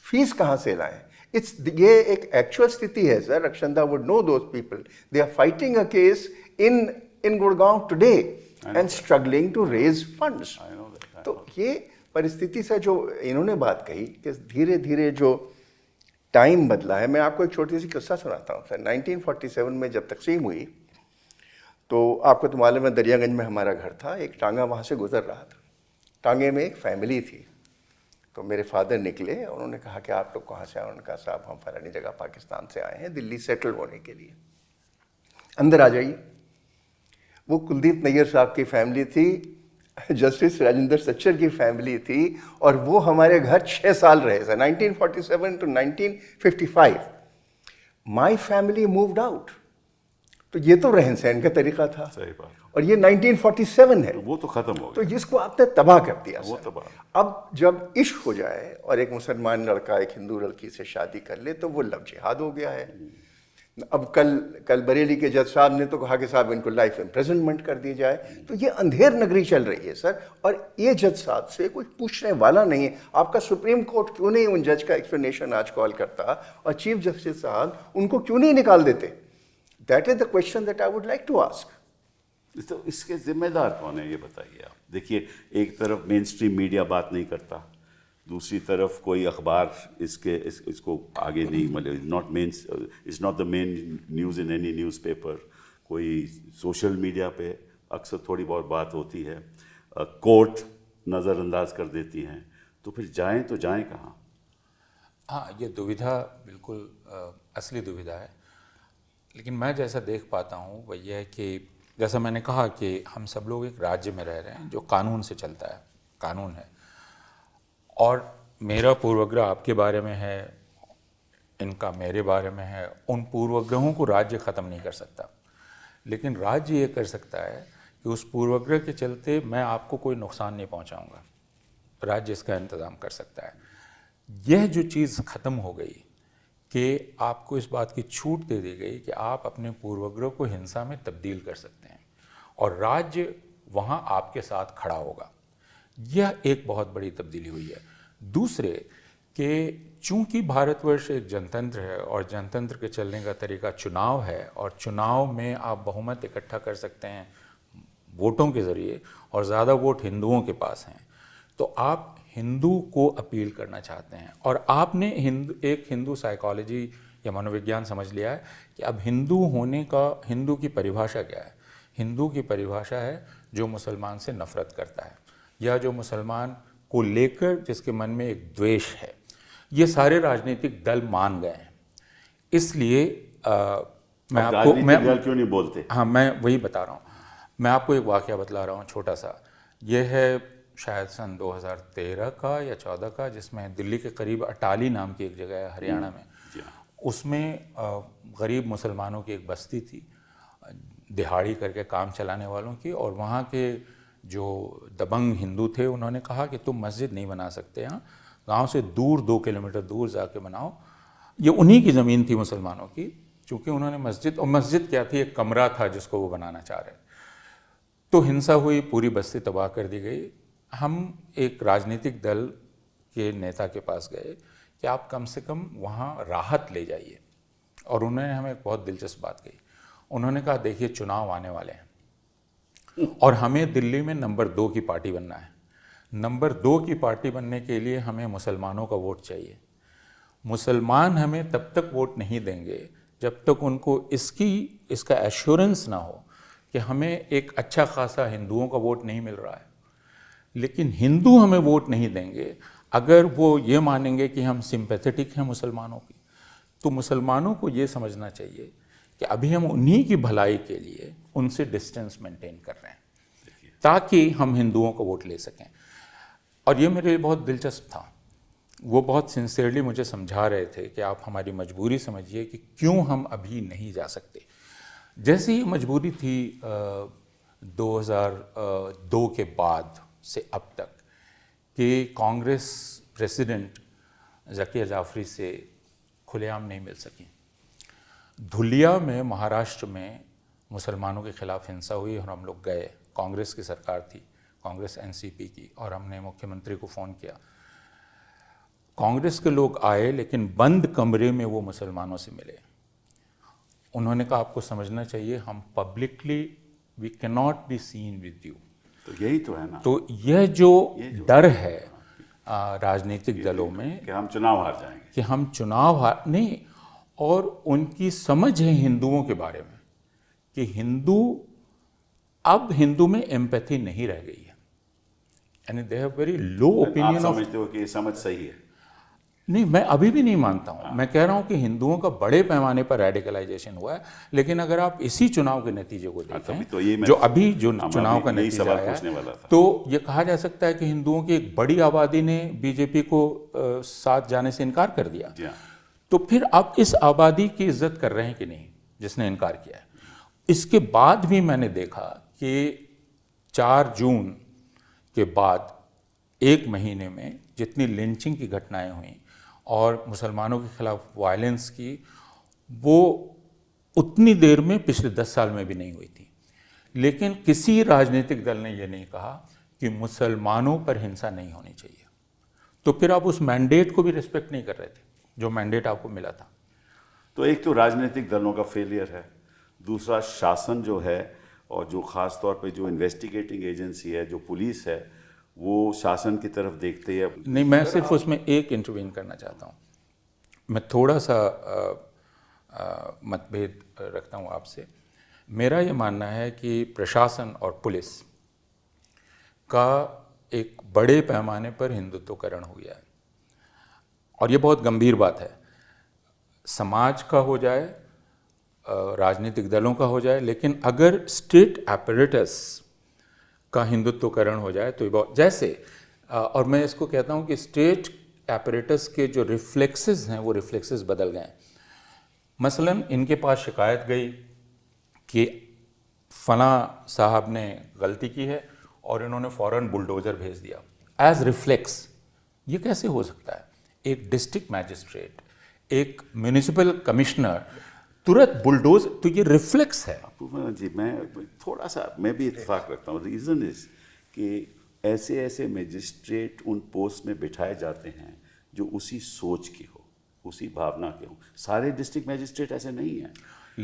फीस कहाँ से लाएं? ये एक एक्चुअल स्थिति है sir. Rakhshanda would know those people, they are fighting a case in Gurgaon today and struggling to raise funds. तो ये परिस्थिति से जो इन्होंने बात कही कि धीरे धीरे जो टाइम बदला है, मैं आपको एक छोटी सी किस्सा सुनाता हूँ सर। 1947 में जब तकसीम हुई तो आपको तो मालूम है दरियागंज में हमारा घर था, एक टांगा वहाँ से गुजर रहा था। टांगे में एक फैमिली थी। तो मेरे फादर निकले, उन्होंने कहा कि आप लोग कहाँ से आए? उन्होंने कहा साहब हम फलानी जगह पाकिस्तान से आए हैं दिल्ली सेटल होने के लिए, अंदर आ जाइए। वो कुलदीप नैयर साहब की फैमिली थी, जस्टिस राजेंद्र सच्चर की फैमिली थी, और वो हमारे घर 6 साल रहे sir, 1947 to 1955। My family moved out. तो ये तो रहन सहन का तरीका था। सही बात। और ये 1947 है, वो तो खत्म हो तो गया। जिसको आपने तबाह कर दिया वो सर। तबाह। अब जब इश्क हो जाए और एक मुसलमान लड़का एक हिंदू लड़की से शादी कर ले तो वो लव जिहाद हो गया है। अब कल बरेली के जज साहब ने तो कहा कि साहब इनको लाइफ इम्प्रिजनमेंट कर दी जाए। तो ये अंधेर नगरी चल रही है सर, और ये जज साहब से कोई पूछने वाला नहीं है। आपका सुप्रीम कोर्ट क्यों नहीं उन जज का एक्सप्लेनेशन आज कॉल करता, और चीफ जस्टिस साहब उनको क्यों नहीं निकाल देते? That is the question that I would like to ask. तो इसके जिम्मेदार कौन है ये बताइए आप। देखिए, एक तरफ मेन स्ट्रीम मीडिया बात नहीं करता, दूसरी तरफ कोई अखबार इसको आगे नहीं, मतलब it's not the main news in any newspaper. कोई सोशल मीडिया पे अक्सर थोड़ी बहुत बात होती है, कोर्ट नज़रअंदाज कर देती हैं, तो फिर जाएं तो जाएं कहाँ? हाँ, ये दुविधा बिल्कुल असली दुविधा है। लेकिन मैं जैसा देख पाता हूँ वह यह है कि जैसा मैंने कहा कि हम सब लोग एक राज्य में रह रहे हैं जो कानून से चलता है, कानून है। और मेरा पूर्वाग्रह आपके बारे में है, इनका मेरे बारे में है। उन पूर्वाग्रहों को राज्य ख़त्म नहीं कर सकता, लेकिन राज्य ये कर सकता है कि उस पूर्वाग्रह के चलते मैं आपको कोई नुकसान नहीं पहुंचाऊंगा। राज्य इसका इंतज़ाम कर सकता है। यह जो चीज़ ख़त्म हो गई कि आपको इस बात की छूट दे दी गई कि आप अपने पूर्वाग्रह को हिंसा में तब्दील कर सकते हैं और राज्य वहाँ आपके साथ खड़ा होगा। यह एक बहुत बड़ी तब्दीली हुई है। दूसरे कि चूंकि भारतवर्ष एक जनतंत्र है और जनतंत्र के चलने का तरीका चुनाव है और चुनाव में आप बहुमत इकट्ठा कर सकते हैं वोटों के ज़रिए और ज़्यादा वोट हिंदुओं के पास हैं, तो आप हिंदू को अपील करना चाहते हैं। और आपने एक हिंदू साइकोलॉजी या मनोविज्ञान समझ लिया है कि अब हिंदू होने का, हिंदू की परिभाषा क्या है? हिंदू की परिभाषा है जो मुसलमान से नफ़रत करता है या जो मुसलमान को लेकर जिसके मन में एक द्वेष है। ये सारे राजनीतिक दल मान गए हैं। इसलिए मैं आपको दल क्यों नहीं बोलते? हाँ, मैं वही बता रहा हूँ। मैं आपको एक वाक़या बतला रहा हूँ छोटा सा। यह है शायद सन 2013 का या 14 का, जिसमें दिल्ली के करीब अटाली नाम की एक जगह है हरियाणा में। उसमें गरीब मुसलमानों की एक बस्ती थी, दिहाड़ी करके काम चलाने वालों की, और वहाँ के जो दबंग हिंदू थे उन्होंने कहा कि तुम मस्जिद नहीं बना सकते यहाँ, गांव से दूर 2 किलोमीटर दूर जाके बनाओ। ये उन्हीं की ज़मीन थी मुसलमानों की, चूँकि उन्होंने मस्जिद, और मस्जिद क्या थी, एक कमरा था जिसको वो बनाना चाह रहे। तो हिंसा हुई, पूरी बस्ती तबाह कर दी गई। हम एक राजनीतिक दल के नेता के पास गए कि आप कम से कम वहाँ राहत ले जाइए, और उन्होंने हमें एक बहुत दिलचस्प बात कही। उन्होंने कहा देखिए चुनाव आने वाले हैं और हमें दिल्ली में नंबर 2 की पार्टी बनना है। नंबर 2 की पार्टी बनने के लिए हमें मुसलमानों का वोट चाहिए। मुसलमान हमें तब तक वोट नहीं देंगे जब तक उनको इसका एश्योरेंस ना हो कि हमें एक अच्छा खासा हिंदुओं का वोट नहीं मिल रहा है। लेकिन हिंदू हमें वोट नहीं देंगे अगर वो ये मानेंगे कि हम सिंपैथेटिक हैं मुसलमानों की। तो मुसलमानों को ये समझना चाहिए कि अभी हम उन्हीं की भलाई के लिए उनसे डिस्टेंस मेंटेन कर रहे हैं ताकि हम हिंदुओं को वोट ले सकें। और ये मेरे लिए बहुत दिलचस्प था। वो बहुत सिंसियरली मुझे समझा रहे थे कि आप हमारी मजबूरी समझिए कि क्यों हम अभी नहीं जा सकते। जैसे ही मजबूरी थी 2002 के बाद से अब तक कि कांग्रेस प्रेसिडेंट ज़किया जाफ़री से खुलेआम नहीं मिल सकी। धुलिया में, महाराष्ट्र में मुसलमानों के खिलाफ हिंसा हुई और हम लोग गए। कांग्रेस की सरकार थी, कांग्रेस एनसीपी की, और हमने मुख्यमंत्री को फ़ोन किया। कांग्रेस के लोग आए लेकिन बंद कमरे में वो मुसलमानों से मिले। उन्होंने कहा आपको समझना चाहिए हम publicly we cannot be seen with you. तो यही तो है ना। तो यह जो डर है राजनीतिक दलों में कि हम चुनाव हार जाएंगे, कि हम चुनाव हार नहीं, और उनकी समझ है हिंदुओं के बारे में कि अब हिंदू में एम्पैथी नहीं रह गई है। यानी they have very low opinion आप समझते हो कि ये समझ सही है? नहीं, मैं अभी भी नहीं मानता हूँ। मैं कह रहा हूँ कि हिंदुओं का बड़े पैमाने पर रेडिकलाइजेशन हुआ है। लेकिन अगर आप इसी चुनाव के नतीजे को देखें, तो ये जो अभी जो चुनाव का नतीजा आया है, तो ये कहा जा सकता है कि हिंदुओं की एक बड़ी आबादी ने बीजेपी को साथ जाने से इनकार कर दिया। तो फिर आप इस आबादी की इज्जत कर रहे हैं कि नहीं जिसने इनकार किया है? इसके बाद भी मैंने देखा कि 4 जून के बाद 1 महीने में जितनी लिंचिंग की घटनाएं हुई और मुसलमानों के खिलाफ वायलेंस की, वो उतनी देर में पिछले 10 साल में भी नहीं हुई थी। लेकिन किसी राजनीतिक दल ने ये नहीं कहा कि मुसलमानों पर हिंसा नहीं होनी चाहिए। तो फिर आप उस मैंडेट को भी रिस्पेक्ट नहीं कर रहे थे जो मैंडेट आपको मिला था। तो एक तो राजनीतिक दलों का फेलियर है, दूसरा शासन जो है, और जो ख़ास तौर पे जो इन्वेस्टिगेटिंग एजेंसी है, जो पुलिस है, वो शासन की तरफ देखते हैं। नहीं, मैं सिर्फ उसमें एक इंटरवीन करना चाहता हूँ। मैं थोड़ा सा मतभेद रखता हूँ आपसे। मेरा ये मानना है कि प्रशासन और पुलिस का एक बड़े पैमाने पर हिंदुत्वकरण हुआ है, और ये बहुत गंभीर बात है। समाज का हो जाए, राजनीतिक दलों का हो जाए, लेकिन अगर स्टेट एपरेटस का हिंदुत्वकरण हो जाए तो ये बहुत, जैसे और मैं इसको कहता हूँ कि स्टेट एपरेटस के जो रिफ्लेक्सेस हैं वो रिफ्लेक्सेस बदल गए हैं। मसलन इनके पास शिकायत गई कि फला साहब ने गलती की है और इन्होंने फ़ौरन बुलडोज़र भेज दिया एज रिफ्लेक्स। ये कैसे हो सकता है? एक डिस्ट्रिक्ट मैजिस्ट्रेट, एक म्यूनिसिपल कमिश्नर तुरंत बुलडोज, तो ये रिफ्लेक्स है। पूर्णा जी, मैं थोड़ा सा मैं भी इत्तेफाक रखता हूँ। रीज़न इज कि ऐसे ऐसे मैजिस्ट्रेट उन पोस्ट में बिठाए जाते हैं जो उसी सोच की हो, उसी भावना के हो। सारे डिस्ट्रिक्ट मैजिस्ट्रेट ऐसे नहीं हैं।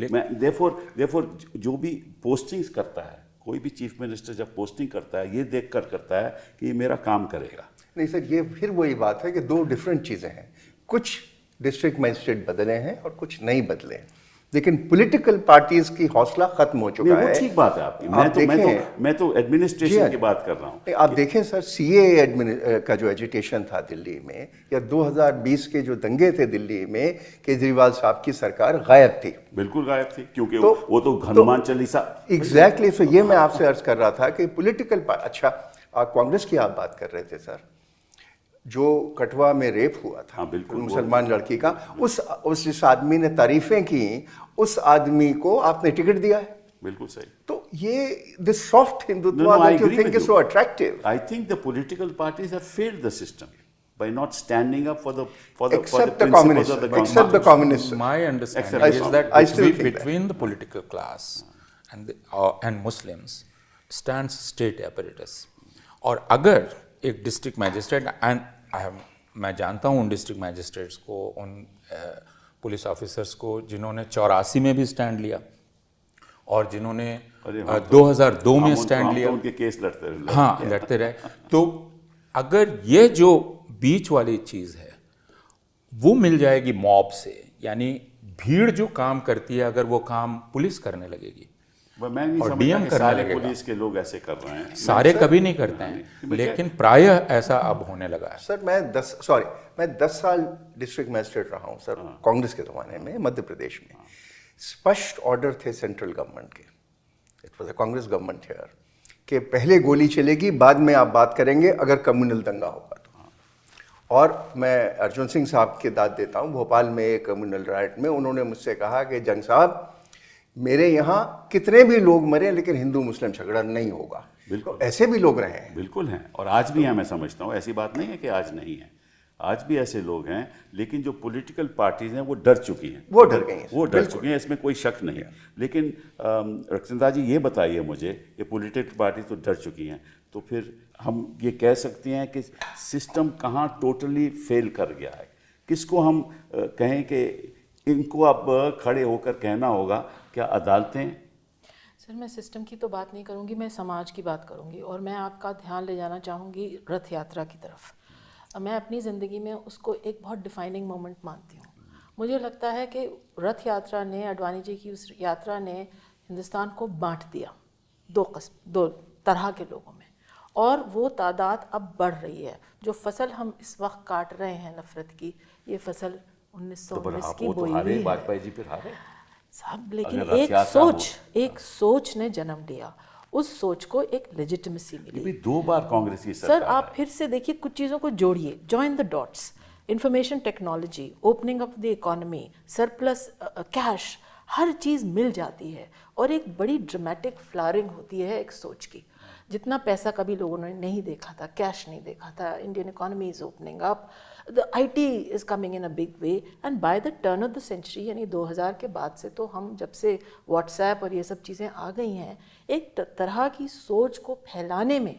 मैं देयरफॉर जो भी पोस्टिंग्स करता है, कोई भी चीफ मिनिस्टर जब पोस्टिंग करता है ये देख कर करता है कि ये मेरा काम करेगा। नहीं सर, ये फिर वही बात है कि दो डिफरेंट चीज़ें हैं। कुछ डिस्ट्रिक्ट मजिस्ट्रेट बदले हैं और कुछ नहीं बदले हैं, लेकिन पॉलिटिकल पार्टीज की हौसला खत्म हो चुका है। वो ठीक बात है आपकी। मैं तो एडमिनिस्ट्रेशन की बात कर रहा हूँ। आप देखें सर, सीए का जो एजिटेशन था दिल्ली में, या 2020 के जो दंगे थे दिल्ली में, केजरीवाल साहब की सरकार गायब थी। बिल्कुल गायब थी, क्योंकि वो तो हनुमान चालीसा। एग्जैक्टली। सो ये मैं आपसे अर्ज कर रहा था कि पॉलिटिकल अच्छा, कांग्रेस की आप बात कर रहे थे सर, जो कठवा में रेप हुआ था, हाँ, बिल्कुल, मुसलमान लड़की का, उस जिस आदमी ने तारीफें की, उस आदमी को आपने टिकट दिया है। बिल्कुल सही। तो ये this soft Hindutva that you think is so attractive. I think the political parties have failed the system by not standing up for the Except the principles communists, of the except the communists. My understanding Except- is that I still think that. between the political class and Muslims stands state apparatus. और अगर एक district magistrate, and मैं जानता हूँ उन district magistrates को, उन police officers को जिन्होंने 84 में भी स्टैंड लिया और जिन्होंने 2002 में स्टैंड लिया, उनके केस लड़ते रहे। हाँ, लड़ते रहे। तो अगर ये जो बीच वाली चीज़ है वो मिल जाएगी मॉब से, यानी भीड़ जो काम करती है, अगर वो काम पुलिस करने लगेगी, मैं नहीं और समझता DM कि करने सारे लगेगा। पुलिस के लोग ऐसे कर रहे हैं। सारे कभी नहीं करते हैं, लेकिन प्रायः ऐसा अब होने लगा है। सर मैं 10 साल डिस्ट्रिक्ट मैजिस्ट्रेट रहा हूँ सर, कांग्रेस के ज़माने में मध्य प्रदेश में। स्पष्ट ऑर्डर थे सेंट्रल गवर्नमेंट के, it was a Congress government here, कि पहले गोली चलेगी, बाद में आप बात करेंगे अगर कम्युनल दंगा होगा तो। और मैं अर्जुन सिंह साहब की दाद देता हूँ, भोपाल में एक कम्युनल राइट में उन्होंने मुझसे कहा कि जंग साहब, मेरे यहाँ कितने भी लोग मरे लेकिन हिंदू मुस्लिम झगड़ा नहीं होगा। बिल्कुल। तो ऐसे भी लोग रहे हैं। बिल्कुल हैं, और आज भी हैं। मैं समझता हूँ, ऐसी बात नहीं है कि आज नहीं है, आज भी ऐसे लोग हैं। लेकिन जो पॉलिटिकल पार्टीज हैं वो डर चुकी हैं, वो डर गई हैं, वो डर चुकी हैं, इसमें कोई शक नहीं है। लेकिन रक्षिता जी ये बताइए मुझे कि पॉलिटिकल पार्टीज तो डर चुकी हैं, तो फिर हम ये कह सकते हैं कि सिस्टम कहाँ टोटली फेल कर गया है? किसको हम कहें कि इनको अब खड़े होकर कहना होगा? क्या अदालतें? सर, मैं सिस्टम की तो बात नहीं करूंगी, मैं समाज की बात करूंगी, और मैं आपका ध्यान ले जाना चाहूँगी रथ यात्रा की तरफ। मैं अपनी ज़िंदगी में उसको एक बहुत डिफाइनिंग मोमेंट मानती हूँ। मुझे लगता है कि रथ यात्रा ने, अडवाणी जी की उस यात्रा ने हिंदुस्तान को बांट दिया दो तरह के लोगों में, और वो तादाद अब बढ़ रही है। जो फसल हम इस वक्त काट रहे हैं नफरत की, ये फसल 1919 की बोई हुई है वाजपेयी जी फिर हारे साहब। लेकिन अगर रथ एक यात्रा सोच ने जन्म लिया, उस सोच को एक लेजिटिमेसी ये मिली। भी 2 बार कांग्रेस की सर, सरकार आप फिर से देखिए, कुछ चीज़ों को जोड़िए, join the dots. Information technology, opening up the economy, surplus cash, हर चीज़ मिल जाती है और एक बड़ी ड्रामेटिक फ्लावरिंग होती है एक सोच की। जितना पैसा कभी लोगों ने नहीं देखा था, कैश नहीं देखा था, Indian economy is opening up, the IT is coming in a big way, and by the turn of the century, यानी 2000 के बाद से, तो हम जब से व्हाट्सएप और ये सब चीज़ें आ गई हैं, एक तरह की सोच को फैलाने में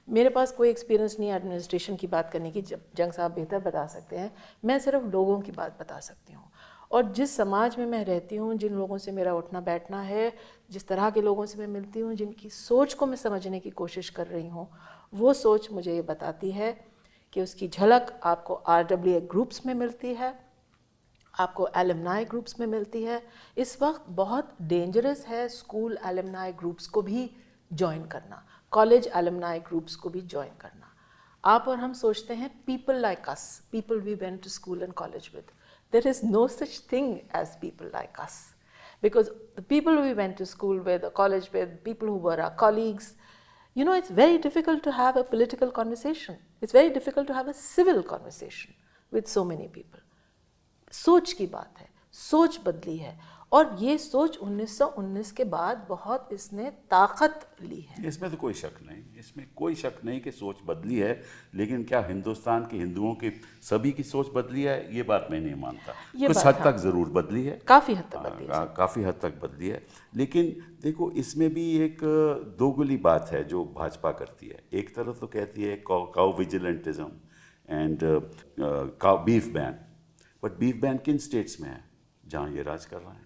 मेरे पास कोई एक्सपीरियंस नहीं है एडमिनिस्ट्रेशन की बात करने की, जब जंग साहब बेहतर बता सकते हैं, मैं सिर्फ लोगों की बात बता सकती हूँ। और जिस समाज में मैं रहती हूँ, जिन लोगों से मेरा उठना बैठना है, जिस तरह के लोगों से मैं मिलती हूँ, जिनकी सोच को मैं समझने की कोशिश कर रही हूँ, वो सोच मुझे ये बताती है कि उसकी झलक आपको RWA ग्रुप्स में मिलती है, आपको एलुमनाई ग्रुप्स में मिलती है। इस वक्त बहुत डेंजरस है स्कूल एलुमनाई ग्रुप्स को भी ज्वाइन करना, कॉलेज एलुमनाई ग्रुप्स को भी ज्वाइन करना। आप और हम सोचते हैं people like us, people we went to school and college with. There is no such thing as people like us, because the people we went to school with or college with, people who were our colleagues, you know, it's very difficult to have a political conversation. It's very difficult to have a civil conversation with so many people. सोच की बात है, सोच बदली है, और ये सोच 1919 के बाद बहुत इसने ताकत ली है। इसमें तो कोई शक नहीं, इसमें कोई शक नहीं कि सोच बदली है, लेकिन क्या हिंदुस्तान के हिंदुओं की सभी की सोच बदली है, ये बात मैं नहीं मानता। कुछ हद तक ज़रूर बदली है, काफ़ी हद तक बदली है, काफ़ी हद तक बदली है। लेकिन देखो, इसमें भी एक दोगली बात है जो भाजपा करती है। एक तरफ तो कहती है cow vigilantism and beef ban, but beef ban किन स्टेट्स में है जहाँ ये राज कर रहा है?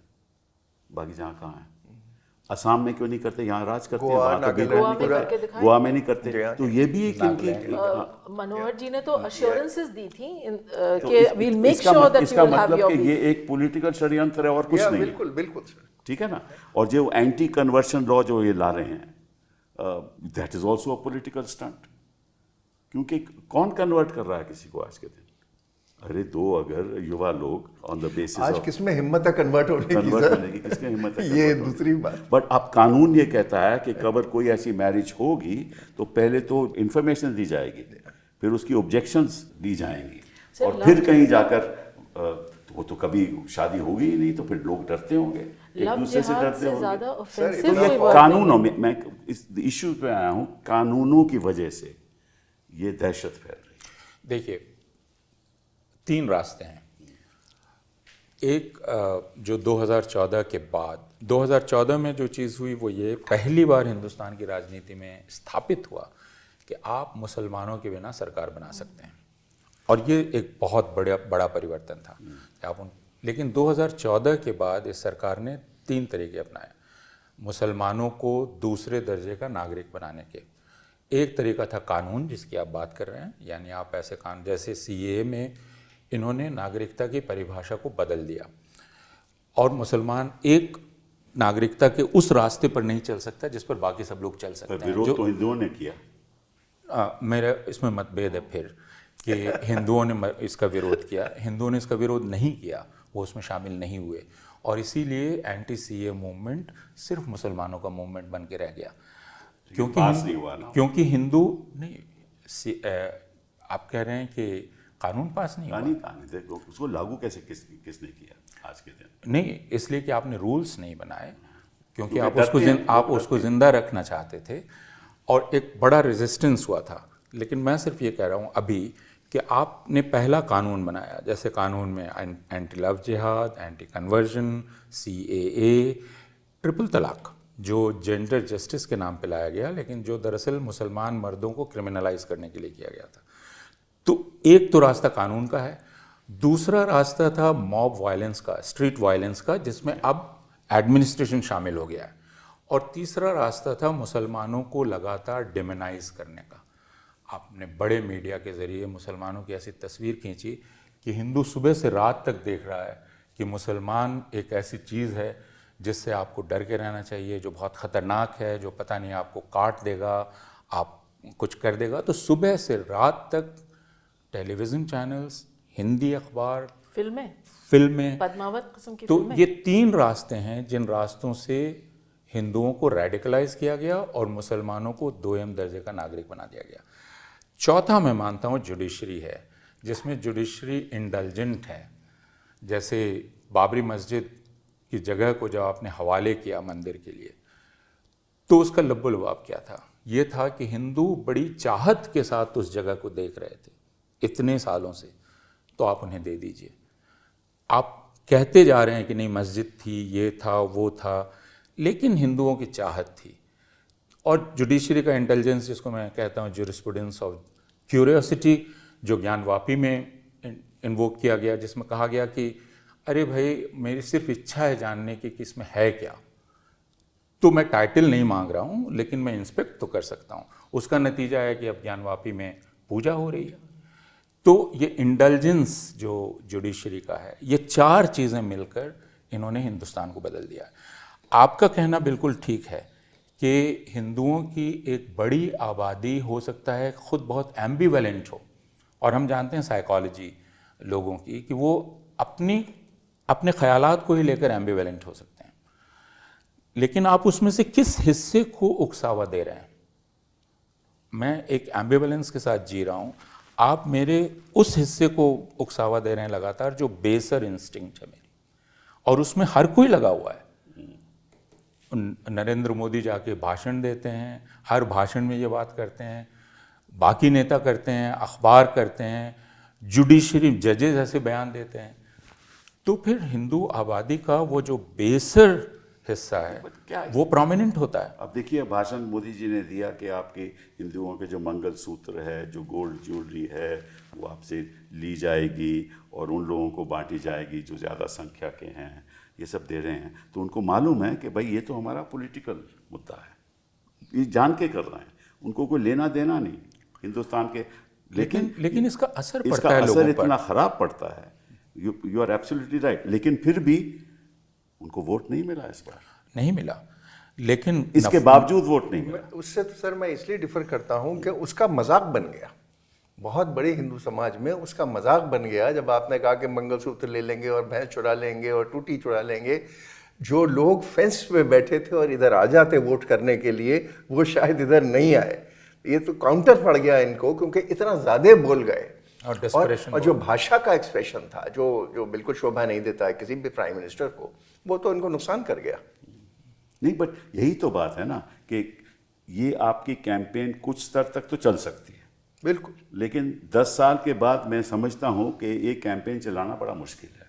बाकी जहाँ कहाँ है? असम में क्यों नहीं करते? यहाँ राज करते हैं, वहाँ तो बिल्कुल नहीं करते, गोवा में नहीं करते। तो ये भी एक इनकी, मनोहर जी ने तो अश्योरेंसेस दी थी कि we'll make sure that you will have your, ये एक पॉलिटिकल षड्यंत्र है और कुछ नहीं। बिल्कुल बिल्कुल सर, ठीक है ना। और जो एंटी कन्वर्शन लॉ जो ये ला रहे हैं, that is also a political stunt, क्योंकि कौन कन्वर्ट कर रहा है किसी को आज के दिन? अरे दो अगर युवा लोग ऑन द बेसिस आज किसमें हिम्मत है कन्वर्ट होने की, किसके हिम्मत है? ये दूसरी बात। बट अब कानून ये कहता है कि अगर कोई ऐसी मैरिज होगी तो पहले तो इंफॉर्मेशन दी जाएगी, फिर उसकी ऑब्जेक्शंस दी जाएंगी, और फिर कहीं जाकर वो तो कभी शादी होगी ही नहीं, तो फिर लोग डरते होंगे, एक दूसरे से डरते होंगे। तो ये कानूनों में, मैं इस इश्यू पे आया हूँ, कानूनों की वजह से ये दहशत फैल रही है। देखिए, 3 रास्ते हैं। एक जो 2014 के बाद, 2014 में जो चीज़ हुई वो ये, पहली बार हिंदुस्तान की राजनीति में स्थापित हुआ कि आप मुसलमानों के बिना सरकार बना सकते हैं, और ये एक बहुत बड़ा परिवर्तन था कि आप लेकिन 2014 के बाद इस सरकार ने 3 तरीके अपनाए मुसलमानों को दूसरे दर्जे का नागरिक बनाने के। एक तरीका था कानून, जिसकी आप बात कर रहे हैं, यानी आप ऐसे कानून जैसे CAA में इन्होंने नागरिकता की परिभाषा को बदल दिया, और मुसलमान एक नागरिकता के उस रास्ते पर नहीं चल सकता जिस पर बाकी सब लोग चल सकते हैं। विरोध तो हिंदुओं ने किया। मेरा इसमें मतभेद है फिर कि हिंदुओं ने इसका विरोध किया, हिंदुओं ने इसका विरोध नहीं किया, वो उसमें शामिल नहीं हुए, और इसीलिए एंटी CAA मूवमेंट सिर्फ मुसलमानों का मूवमेंट बन के रह गया, क्योंकि हिंदू नहीं। आप कह रहे हैं कि कानून पास नहीं हुआ, देखो उसको लागू कैसे किसने किया आज के दिन? नहीं, इसलिए कि आपने रूल्स नहीं बनाए, क्योंकि आप उसको जिंदा रखना चाहते थे, और एक बड़ा रेजिस्टेंस हुआ था। लेकिन मैं सिर्फ ये कह रहा हूँ अभी कि आपने पहला कानून बनाया, जैसे कानून में एंटी लव जिहाद, एंटी कन्वर्जन, CAA, ट्रिपल तलाक, जो जेंडर जस्टिस के नाम पे लाया गया, लेकिन जो दरअसल मुसलमान मर्दों को क्रिमिनलाइज करने के लिए किया गया था। तो एक तो रास्ता कानून का है, दूसरा रास्ता था मॉब वायलेंस का, स्ट्रीट वायलेंस का, जिसमें अब एडमिनिस्ट्रेशन शामिल हो गया है, और तीसरा रास्ता था मुसलमानों को लगातार डिमोनाइज करने का। आपने बड़े मीडिया के ज़रिए मुसलमानों की ऐसी तस्वीर खींची कि हिंदू सुबह से रात तक देख रहा है कि मुसलमान एक ऐसी चीज़ है जिससे आपको डर के रहना चाहिए, जो बहुत ख़तरनाक है, जो पता नहीं आपको काट देगा, आप कुछ कर देगा। तो सुबह से रात तक टेलीविज़न चैनल्स, हिंदी अखबार, फिल्में, पद्मावत किस्म की तो फिल्में। ये 3 रास्ते हैं जिन रास्तों से हिंदुओं को रेडिकलाइज किया गया और मुसलमानों को 2म दर्जे का नागरिक बना दिया गया। चौथा मैं मानता हूँ जुडिशरी है, जिसमें जुडिशरी इंडल्जेंट है। जैसे बाबरी मस्जिद की जगह को जब आपने हवाले किया मंदिर के लिए, तो उसका लब्बो लबाब क्या था? ये था कि हिंदू बड़ी चाहत के साथ उस जगह को देख रहे थे इतने सालों से, तो आप उन्हें दे दीजिए। आप कहते जा रहे हैं कि नहीं मस्जिद थी, ये था, वो था, लेकिन हिंदुओं की चाहत थी। और जुडिशरी का इंटेलिजेंस, जिसको मैं कहता हूँ ज्यूरिस्प्रूडेंस ऑफ क्यूरियोसिटी, जो ज्ञानवापी में इन्वोक किया गया, जिसमें कहा गया कि अरे भाई मेरी सिर्फ इच्छा है जानने की कि इसमें है क्या, तो मैं टाइटल नहीं मांग रहा हूँ लेकिन मैं इंस्पेक्ट तो कर सकता हूँ। उसका नतीजा है कि अब ज्ञानवापी में पूजा हो रही है। तो ये इंडल्जेंस जो जुडिशरी का है, ये 4 चीज़ें मिलकर इन्होंने हिंदुस्तान को बदल दिया है। आपका कहना बिल्कुल ठीक है कि हिंदुओं की एक बड़ी आबादी हो सकता है खुद बहुत एम्बिवेलेंट हो, और हम जानते हैं साइकोलॉजी लोगों की कि वो अपने ख्यालात को ही लेकर एम्बिवेलेंट हो सकते हैं, लेकिन आप उसमें से किस हिस्से को उकसावा दे रहे हैं। मैं एक एम्बिवेलेंस के साथ जी रहा हूँ, आप मेरे उस हिस्से को उकसावा दे रहे हैं लगातार जो बेसर इंस्टिंक्ट है मेरी, और उसमें हर कोई लगा हुआ है। नरेंद्र मोदी जाके भाषण देते हैं, हर भाषण में ये बात करते हैं, बाकी नेता करते हैं, अखबार करते हैं, जुडिशरी जजेस ऐसे बयान देते हैं। तो फिर हिंदू आबादी का वो जो बेसर हिस्सा है वो प्रोमिनेंट होता है। अब देखिए भाषण मोदी जी ने दिया कि आपके हिंदुओं के जो मंगल सूत्र है, जो गोल्ड ज्वेलरी है, वो आपसे ली जाएगी और उन लोगों को बांटी जाएगी जो ज़्यादा संख्या के हैं, ये सब दे रहे हैं। तो उनको मालूम है कि भाई ये तो हमारा पॉलिटिकल मुद्दा है, ये जान के कर रहे हैं, उनको कोई लेना देना नहीं हिंदुस्तान के। लेकिन इसका असर इसका पड़ता है असर लोगों पर। इतना खराब पड़ता है। You are absolutely right. लेकिन फिर भी उनको वोट नहीं मिला इस बार, नहीं मिला, लेकिन इसके बावजूद वोट नहीं मिला। उससे तो सर मैं इसलिए डिफर करता हूँ कि उसका मजाक बन गया, बहुत बड़े हिंदू समाज में उसका मजाक बन गया जब आपने कहा कि मंगलसूत्र ले लेंगे और भैंस चुरा लेंगे और टूटी चुरा लेंगे। जो लोग फेंस पे बैठे थे और इधर आ जाते वोट करने के लिए, वो शायद इधर नहीं आए। ये तो काउंटर पड़ गया इनको, क्योंकि इतना ज़्यादा बोल गए। और desperation और जो भाषा का एक्सप्रेशन था, जो बिल्कुल शोभा नहीं देता है किसी भी प्राइम मिनिस्टर को, वो तो इनको नुकसान कर गया। नहीं, बट यही तो बात है ना कि ये आपकी कैंपेन कुछ स्तर तक तो चल सकती है, बिल्कुल, लेकिन 10 साल के बाद मैं समझता हूँ कि ये कैंपेन चलाना बड़ा मुश्किल है।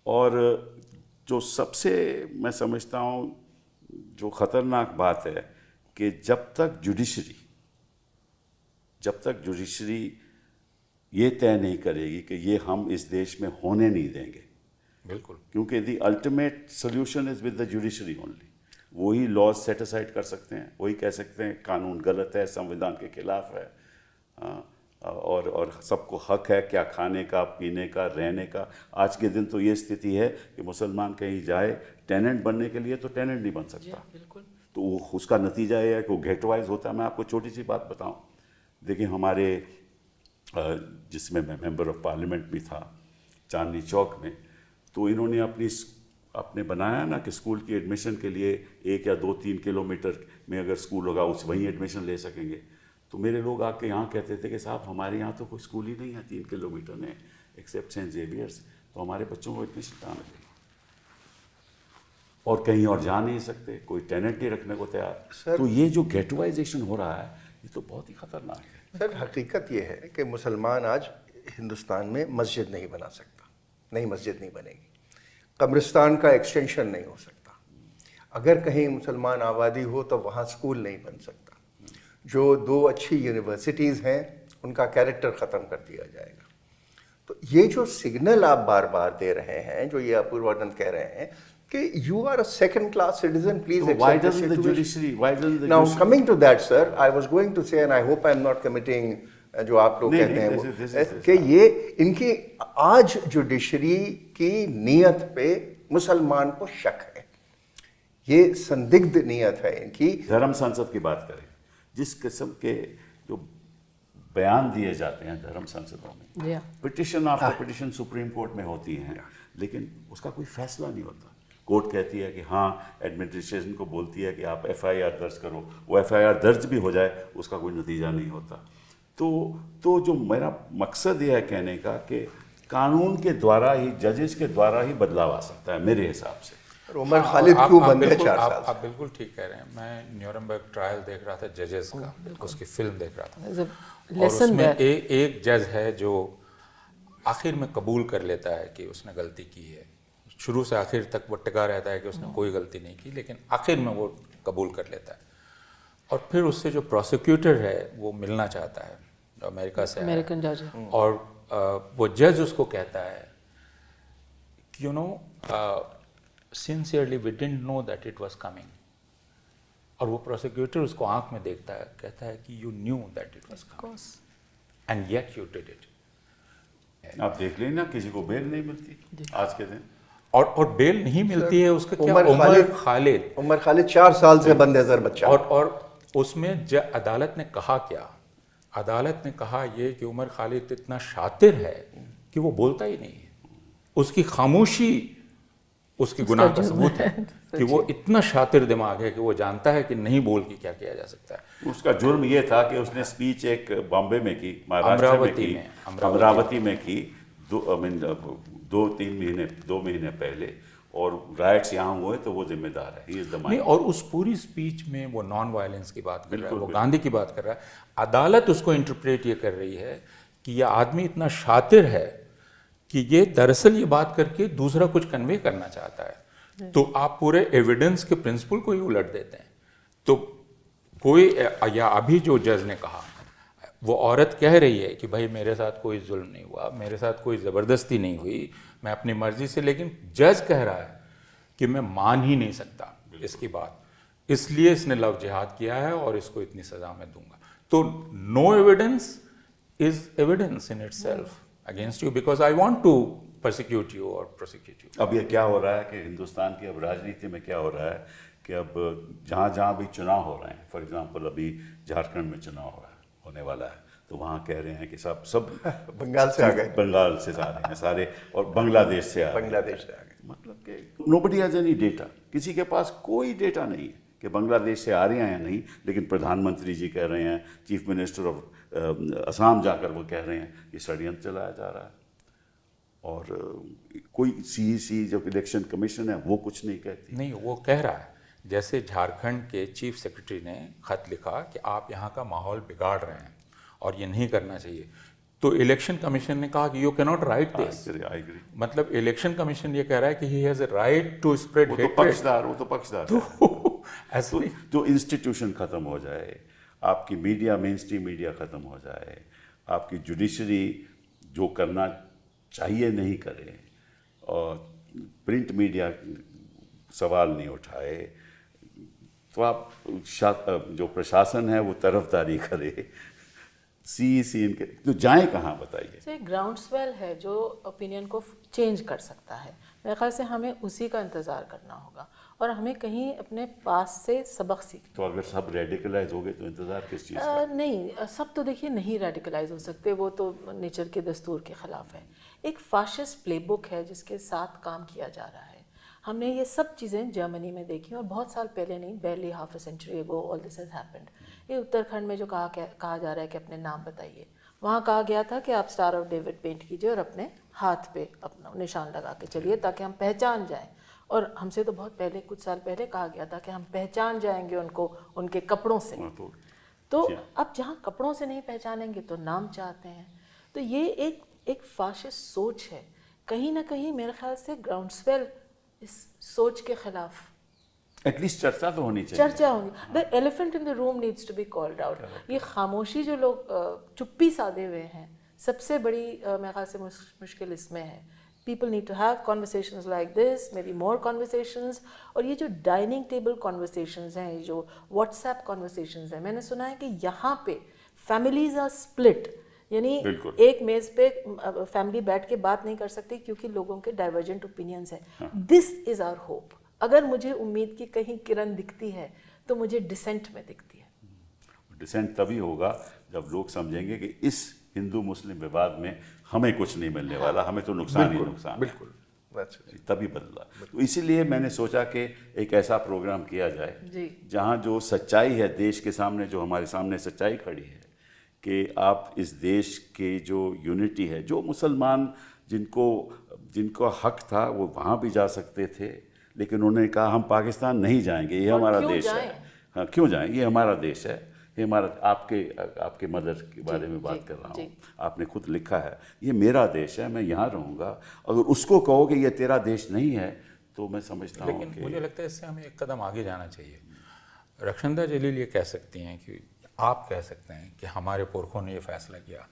और जो सबसे मैं समझता हूँ जो ख़तरनाक बात है कि जब तक जुडिशरी ये तय नहीं करेगी कि ये हम इस देश में होने नहीं देंगे, बिल्कुल, क्योंकि the ultimate solution is with the judiciary only. वही लॉज सेट असाइड कर सकते हैं, वही कह सकते हैं कानून गलत है, संविधान के खिलाफ है, और सबको हक है क्या खाने का, पीने का, रहने का। आज के दिन तो ये स्थिति है कि मुसलमान कहीं जाए टेनेंट बनने के लिए तो टेनेंट नहीं बन सकता। बिल्कुल। तो उसका नतीजा ये है कि वो गेट वाइज होता है। मैं आपको छोटी सी बात बताऊं, देखिए हमारे जिसमें मैं मेंबर ऑफ पार्लियामेंट भी था चांदनी चौक में, तो इन्होंने अपने बनाया ना कि स्कूल की एडमिशन के लिए 1 या 2-3 किलोमीटर में अगर स्कूल होगा उस वहीं एडमिशन ले सकेंगे। तो मेरे लोग आके यहाँ कहते थे कि साहब हमारे यहाँ तो कोई स्कूल ही नहीं है 3 किलोमीटर में एक्सेप्ट सेंट जेवियर्स, तो हमारे बच्चों को एडमिशन कहाँ मिलेगी, और कहीं और जा नहीं सकते, कोई टेनेंट नहीं रखने को तैयार। तो ये जो गेटवाइजेशन हो रहा है ये तो बहुत ही खतरनाक है। सर हकीकत ये है कि मुसलमान आज हिंदुस्तान में मस्जिद नहीं बना सकता, नई मस्जिद नहीं बनेगी, कब्रिस्तान का एक्सटेंशन नहीं हो सकता, अगर कहीं मुसलमान आबादी हो तो वहाँ स्कूल नहीं बन सकता, जो 2 अच्छी यूनिवर्सिटीज़ हैं उनका कैरेक्टर ख़त्म कर दिया जाएगा। तो ये जो सिग्नल आप बार बार दे रहे हैं, जो ये अपूर्वानंद कह रहे हैं कि you are a second class citizen, please So accept why the doesn't the situation. judiciary, why doesn't the Now judiciary- coming to that sir, I was going to say and I hope I am not committing जो आप लोग नहीं, कहते हैं नहीं, वो this is- कि ये इनकी आज जुडिशरी की नीयत पे मुसलमान को शक है, ये संदिग्ध नीयत है इनकी। धर्म संसद की बात करें, जिस किस्म के जो बयान दिए जाते हैं धर्म संसदों में, petition after petition supreme court में होती हैं, लेकिन उसका कोई फैसला नहीं होता। कोर्ट कहती है कि हाँ, एडमिनिस्ट्रेशन को बोलती है कि आप FIR दर्ज करो, वो FIR दर्ज भी हो जाए उसका कोई नतीजा नहीं होता। तो जो मेरा मकसद ये है कहने का कि कानून के द्वारा ही, जजेस के द्वारा ही बदलाव आ सकता है मेरे हिसाब से। उमर खालिद क्यों बन गए 4 साल आप बिल्कुल ठीक कह रहे हैं। मैं न्यूरमबर्ग ट्रायल देख रहा था जजेस का, उसकी फिल्म देख रहा था, और उसमें एक जज है जो आखिर में कबूल कर लेता है कि उसने गलती की है। शुरू से आखिर तक वो टिका रहता है कि उसने कोई गलती नहीं की, लेकिन आखिर में वो कबूल कर लेता है। और फिर उससे जो प्रोसिक्यूटर है वो मिलना चाहता है, जो अमेरिका से अमेरिकन जज, और वो जज उसको कहता है you know, sincerely we didn't know that it was coming. और वो प्रोसिक्यूटर उसको आंख में देखता है, कहता है कि you knew that it was coming and yet you did it. आप देख लेना किसी को बेल नहीं मिलती आज के दिन, और बेल नहीं मिलती है उसका क्या, उमर खालिद 4 साल से बंद नजर बच्चा। और उसमें अदालत ने कहा क्या, अदालत ने कहा ये कि उमर खालिद इतना शातिर है कि वो बोलता ही नहीं है, उसकी खामोशी उसकी गुनाह का सबूत है कि वो इतना शातिर दिमाग है कि वो जानता है कि नहीं बोल के क्या किया जा सकता है। उसका जुर्म ये था कि उसने स्पीच एक बॉम्बे में की, महाराष्ट्र में की, अमरावती में की, 2 महीने पहले, और राइट्स यहाँ हुए तो वो जिम्मेदार है, ही इज द नहीं। और उस पूरी स्पीच में वो नॉन वायलेंस की बात कर रहा है, वो गांधी की बात कर रहा है। अदालत उसको इंटरप्रेट ये कर रही है कि ये आदमी इतना शातिर है कि ये दरअसल ये बात करके दूसरा कुछ कन्वे करना चाहता है। तो आप पूरे एविडेंस के प्रिंसिपल को ही उलट देते हैं। तो कोई, या अभी जो जज ने कहा, वो औरत कह रही है कि भाई मेरे साथ कोई जुल्म नहीं हुआ, मेरे साथ कोई ज़बरदस्ती नहीं हुई, मैं अपनी मर्जी से, लेकिन जज कह रहा है कि मैं मान ही नहीं सकता इसकी बात, इसलिए इसने लव जिहाद किया है और इसको इतनी सज़ा मैं दूंगा। तो no evidence is evidence in itself against you because I want to persecute you or prosecute you. अब ये क्या हो रहा है कि हिंदुस्तान की अब राजनीति में क्या हो रहा है कि अब जहाँ जहाँ भी चुनाव हो रहे हैं, फॉर एग्जांपल अभी झारखंड में चुनाव हो रहा है, होने वाला है, तो वहाँ कह रहे हैं कि सब बंगाल से आ गए, बंगाल से आ रहे हैं सारे, और बांग्लादेश से आ गए, मतलब कि नोबडी हैज एनी डेटा, किसी के पास कोई डेटा नहीं है कि बांग्लादेश से आ रहे हैं या नहीं, लेकिन प्रधानमंत्री जी कह रहे हैं, चीफ मिनिस्टर ऑफ असम जाकर वो कह रहे हैं ये षड्यंत्र चलाया जा रहा है। और कोई CEC जो इलेक्शन कमीशन है वो कुछ नहीं कहती। नहीं, वो कह रहा है, जैसे झारखंड के चीफ सेक्रेटरी ने खत लिखा कि आप यहाँ का माहौल बिगाड़ रहे हैं और ये नहीं करना चाहिए, तो इलेक्शन कमीशन ने कहा कि you cannot write this. मतलब इलेक्शन कमीशन ये कह रहा है कि he has a right to spread hatred. वो तो पक्षदार ऐसे तो इंस्टीट्यूशन खत्म हो जाए, आपकी मीडिया, मेन स्ट्रीम मीडिया खत्म हो जाए, आपकी जुडिशरी जो करना चाहिए नहीं करे, और प्रिंट मीडिया सवाल नहीं उठाए, तो आप जो प्रशासन है वो तरफदारी करे, CEC इनके तो जाए कहाँ बताइए। तो एक ग्राउंड स्वेल है जो ओपिनियन को चेंज कर सकता है। मेरे ख्याल से हमें उसी का इंतज़ार करना होगा और हमें कहीं अपने पास से सबक सीखना। तो अगर सब रेडिकलाइज हो गए तो इंतज़ार किस चीज़ का? नहीं, सब तो देखिए नहीं रेडिकलाइज हो सकते, वो तो नेचर के दस्तूर के ख़िलाफ़ है। एक फाशिस्ट प्लेबुक है जिसके साथ काम किया जा रहा है। हमने ये सब चीज़ें जर्मनी में देखी और बहुत साल पहले नहीं, barely half a century ago all this has happened। ये उत्तराखंड में जो कहा जा रहा है कि अपने नाम बताइए, वहाँ कहा गया था कि आप स्टार ऑफ डेविड पेंट कीजिए और अपने हाथ पे अपना निशान लगा के चलिए ताकि हम पहचान जाएं। और हमसे तो बहुत पहले, कुछ साल पहले कहा गया था कि हम पहचान जाएंगे उनको उनके कपड़ों से। तो अब जहाँ कपड़ों से नहीं पहचानेंगे तो नाम चाहते हैं। तो ये एक फाशिस्ट सोच है। कहीं ना कहीं मेरे ख्याल से ग्राउंड स्वेल इस सोच के खिलाफ एटलीस्ट चर्चा तो होनी चाहिए। चर्चा होगी। The elephant in the room needs to be called out. ये खामोशी जो लोग चुप्पी साधे हुए हैं, सबसे बड़ी मेरे ख्याल से मुश्किल इसमें है। People need to have conversations like this, maybe more conversations। और ये जो डाइनिंग टेबल conversations हैं, ये जो WhatsApp conversations हैं, मैंने सुना है कि यहाँ पे families are split, यानी एक मेज़ पे फैमिली बैठ के बात नहीं कर सकती क्योंकि लोगों के डाइवर्जेंट ओपिनियंस हैं। This is our hope. अगर मुझे उम्मीद की कहीं किरण दिखती है तो मुझे डिसेंट में दिखती है। डिसेंट तभी होगा जब लोग समझेंगे कि इस हिंदू मुस्लिम विवाद में हमें कुछ नहीं मिलने वाला, हमें तो नुकसान ही नुकसान। बिल्कुल, तभी बदला। तो इसीलिए मैंने सोचा कि एक ऐसा प्रोग्राम किया जाए जहाँ जो सच्चाई है देश के सामने, जो हमारे सामने सच्चाई खड़ी है कि आप इस देश के जो यूनिटी है, जो मुसलमान जिनको हक था वो वहाँ भी जा सकते थे, लेकिन उन्होंने कहा हम पाकिस्तान नहीं जाएंगे, ये हमारा देश है। हाँ, क्यों जाएं, ये हमारा देश है, ये हमारा। आपके मदर के बारे में बात कर रहा हूँ, आपने खुद लिखा है ये मेरा देश है, मैं यहाँ रहूँगा। अगर उसको कहो कि ये तेरा देश नहीं है तो मैं समझता हूँ लेकिन मुझे लगता है इससे हमें एक कदम आगे जाना चाहिए। रक्षंदा जलील ये कह सकती हैं कि आप कह सकते हैं कि हमारे पुरखों ने ये फैसला किया।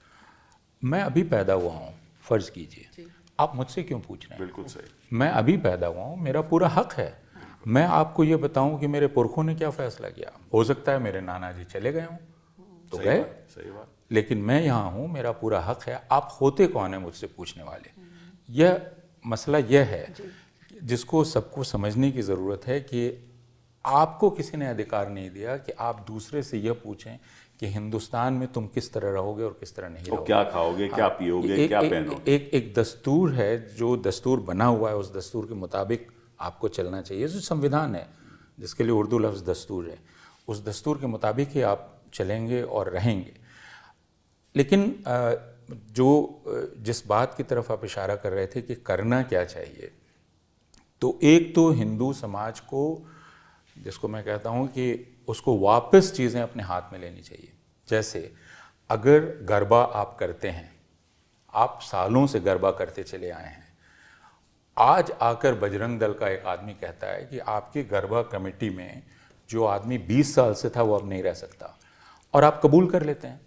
मैं अभी पैदा हुआ हूँ, फ़र्ज़ कीजिए, आप मुझसे क्यों पूछ रहे हैं? बिल्कुल सही। मैं अभी पैदा हुआ हूँ, मेरा पूरा हक है मैं आपको ये बताऊं कि मेरे पुरखों ने क्या फैसला किया। हो सकता है मेरे नाना जी चले गए हों तो गए, सही बात। लेकिन मैं यहाँ हूँ, मेरा पूरा हक है। आप होते कौन है मुझसे पूछने वाले? यह मसला यह है जिसको सबको समझने की ज़रूरत है कि आपको किसी ने अधिकार नहीं दिया कि आप दूसरे से यह पूछें कि हिंदुस्तान में तुम किस तरह रहोगे और किस तरह नहीं और रहोगे, क्या खाओगे, क्या पियोगे, क्या पहनोगे। एक दस्तूर है, जो दस्तूर बना हुआ है उस दस्तूर के मुताबिक आपको चलना चाहिए। जो संविधान है जिसके लिए उर्दू लफ्ज़ दस्तूर है, उस दस्तूर के मुताबिक ही आप चलेंगे और रहेंगे। लेकिन जिस बात की तरफ आप इशारा कर रहे थे कि करना क्या चाहिए, तो एक तो हिंदू समाज को, जिसको मैं कहता हूँ कि उसको वापस चीज़ें अपने हाथ में लेनी चाहिए। जैसे अगर गरबा आप करते हैं, आप सालों से गरबा करते चले आए हैं, आज आकर बजरंग दल का एक आदमी कहता है कि आपकी गरबा कमेटी में जो आदमी 20 साल से था वो अब नहीं रह सकता, और आप कबूल कर लेते हैं,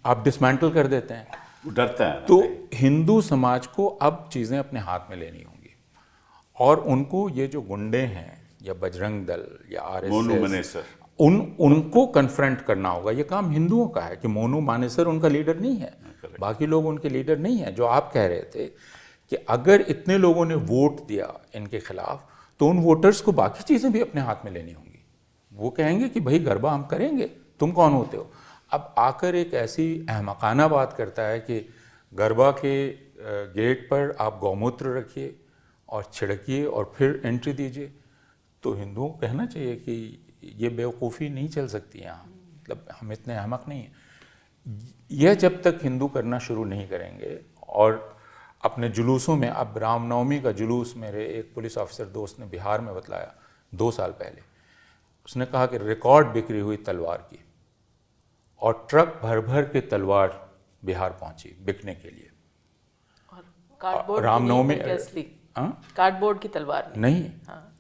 आप डिसमेंटल कर देते हैं, डरता है ना। तो हिंदू समाज को अब चीज़ें अपने हाथ में लेनी होंगी। और उनको ये जो गुंडे हैं या बजरंग दल या मोनू आरएसएस, मानेसर, उनको कन्फ्रंट करना होगा। ये काम हिंदुओं का है कि मोनू मानेसर उनका लीडर नहीं है, बाकी लोग उनके लीडर नहीं है। जो आप कह रहे थे कि अगर इतने लोगों ने वोट दिया इनके खिलाफ, तो उन वोटर्स को बाकी चीज़ें भी अपने हाथ में लेनी होंगी। वो कहेंगे कि भाई गरबा हम करेंगे, तुम कौन होते हो? अब आकर एक ऐसी अहमकाना बात करता है कि गरबा के गेट पर आप गौमूत्र रखिए और छिड़किए और फिर एंट्री दीजिए, तो हिंदुओं को कहना चाहिए कि ये बेवकूफ़ी नहीं चल सकती यहाँ, मतलब हम इतने अहमक नहीं हैं। यह जब तक हिंदू करना शुरू नहीं करेंगे और अपने जुलूसों में, अब रामनवमी का जुलूस मेरे एक पुलिस ऑफिसर दोस्त ने बिहार में बतलाया 2 साल पहले, उसने कहा कि रिकॉर्ड बिक्री हुई तलवार की, और ट्रक भर भर के तलवार बिहार पहुंची बिकने के लिए। और कार्डबोर्ड रामनवमी कार्डबोर्ड की तलवार नहीं,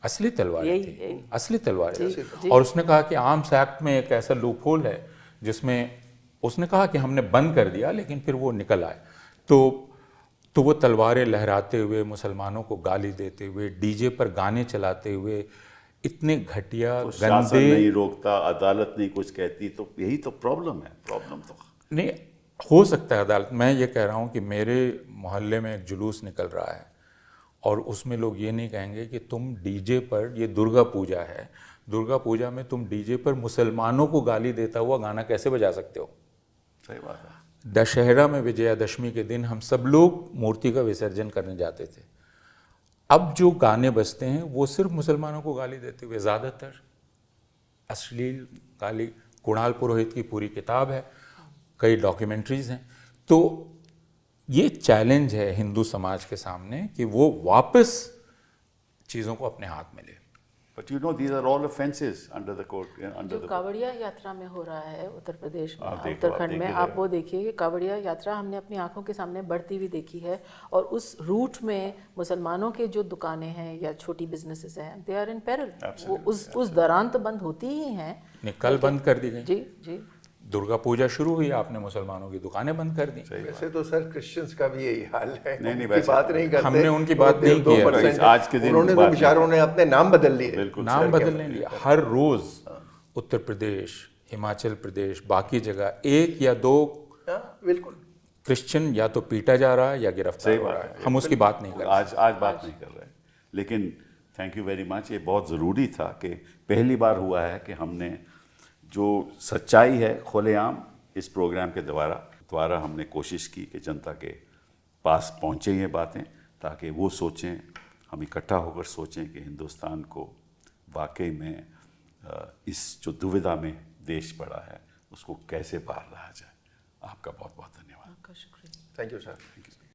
असली तलवार यही थी, असली तलवार जी, थी। जी। और उसने कहा कि आर्म्स एक्ट में एक ऐसा लूपहोल है जिसमें उसने कहा कि हमने बंद कर दिया, लेकिन फिर वो निकल आए। तो वो तलवारें लहराते हुए, मुसलमानों को गाली देते हुए, डीजे पर गाने चलाते हुए, इतने घटिया तो शासन गंदे, नहीं रोकता, अदालत नहीं कुछ कहती, तो यही तो प्रॉब्लम है। प्रॉब्लम तो नहीं हो सकता है अदालत। मैं ये कह रहा हूँ कि मेरे मोहल्ले में एक जुलूस निकल रहा है और उसमें लोग ये नहीं कहेंगे कि तुम डीजे पर, ये दुर्गा पूजा है, दुर्गा पूजा में तुम डीजे पर मुसलमानों को गाली देता हुआ गाना कैसे बजा सकते हो? सही बात है। दशहरा में विजयादशमी के दिन हम सब लोग मूर्ति का विसर्जन करने जाते थे। अब जो गाने बजते हैं वो सिर्फ मुसलमानों को गाली देते हुए, ज़्यादातर अश्लील गाली। कुणाल पुरोहित की पूरी किताब है, कई डॉक्यूमेंट्रीज हैं। तो ये चैलेंज है हिंदू समाज के सामने कि वो वापस चीज़ों को अपने हाथ में ले। But you know, these are all offenses under the court, under जो the कावड़िया यात्रा में हो रहा है उत्तर प्रदेश में, आप देखो, उत्तराखंड आप में, देख आप रहे वो देखिए कि कावड़िया यात्रा हमने अपनी आंखों के सामने बढ़ती हुई देखी है, और उस रूट में मुसलमानों के जो दुकानें हैं या छोटी बिजनेसेस हैं, दे आर इन पेरिल। वो उस दौरान तो बंद होती ही हैं, नहीं, कल बंद कर दी गई। जी जी। दुर्गा पूजा शुरू हुई, आपने मुसलमानों की दुकानें बंद कर दी। वैसे तो सर क्रिश्चियंस का भी यही हाल है। नहीं, उनकी वैसे बात नहीं करते, हमने उनकी बात नहीं की है। 2% आज के दिन उन्होंने तो बात बेचारों ने अपने नाम बदल लिए। बिल्कुल नाम बदलने लिया। हर रोज उत्तर प्रदेश, हिमाचल प्रदेश, बाकी जगह 1 या 2 बिल्कुल क्रिश्चियन या तो पीटा जा रहा है या गिरफ्तार हो रहा है। हम उसकी बात नहीं कर रहे। आज बात नहीं कर रहे। लेकिन थैंक यू वेरी मच। ये बहुत ज़रूरी था कि पहली बार हुआ है कि हमने जो सच्चाई है खुलेआम इस प्रोग्राम के द्वारा हमने कोशिश की कि जनता के पास पहुँचे ये बातें, ताकि वो सोचें, हम इकट्ठा होकर सोचें कि हिंदुस्तान को वाकई में इस जो दुविधा में देश पड़ा है उसको कैसे बाहर लाया जाए। आपका बहुत बहुत धन्यवाद। आपका शुक्रिया। Thank you sir.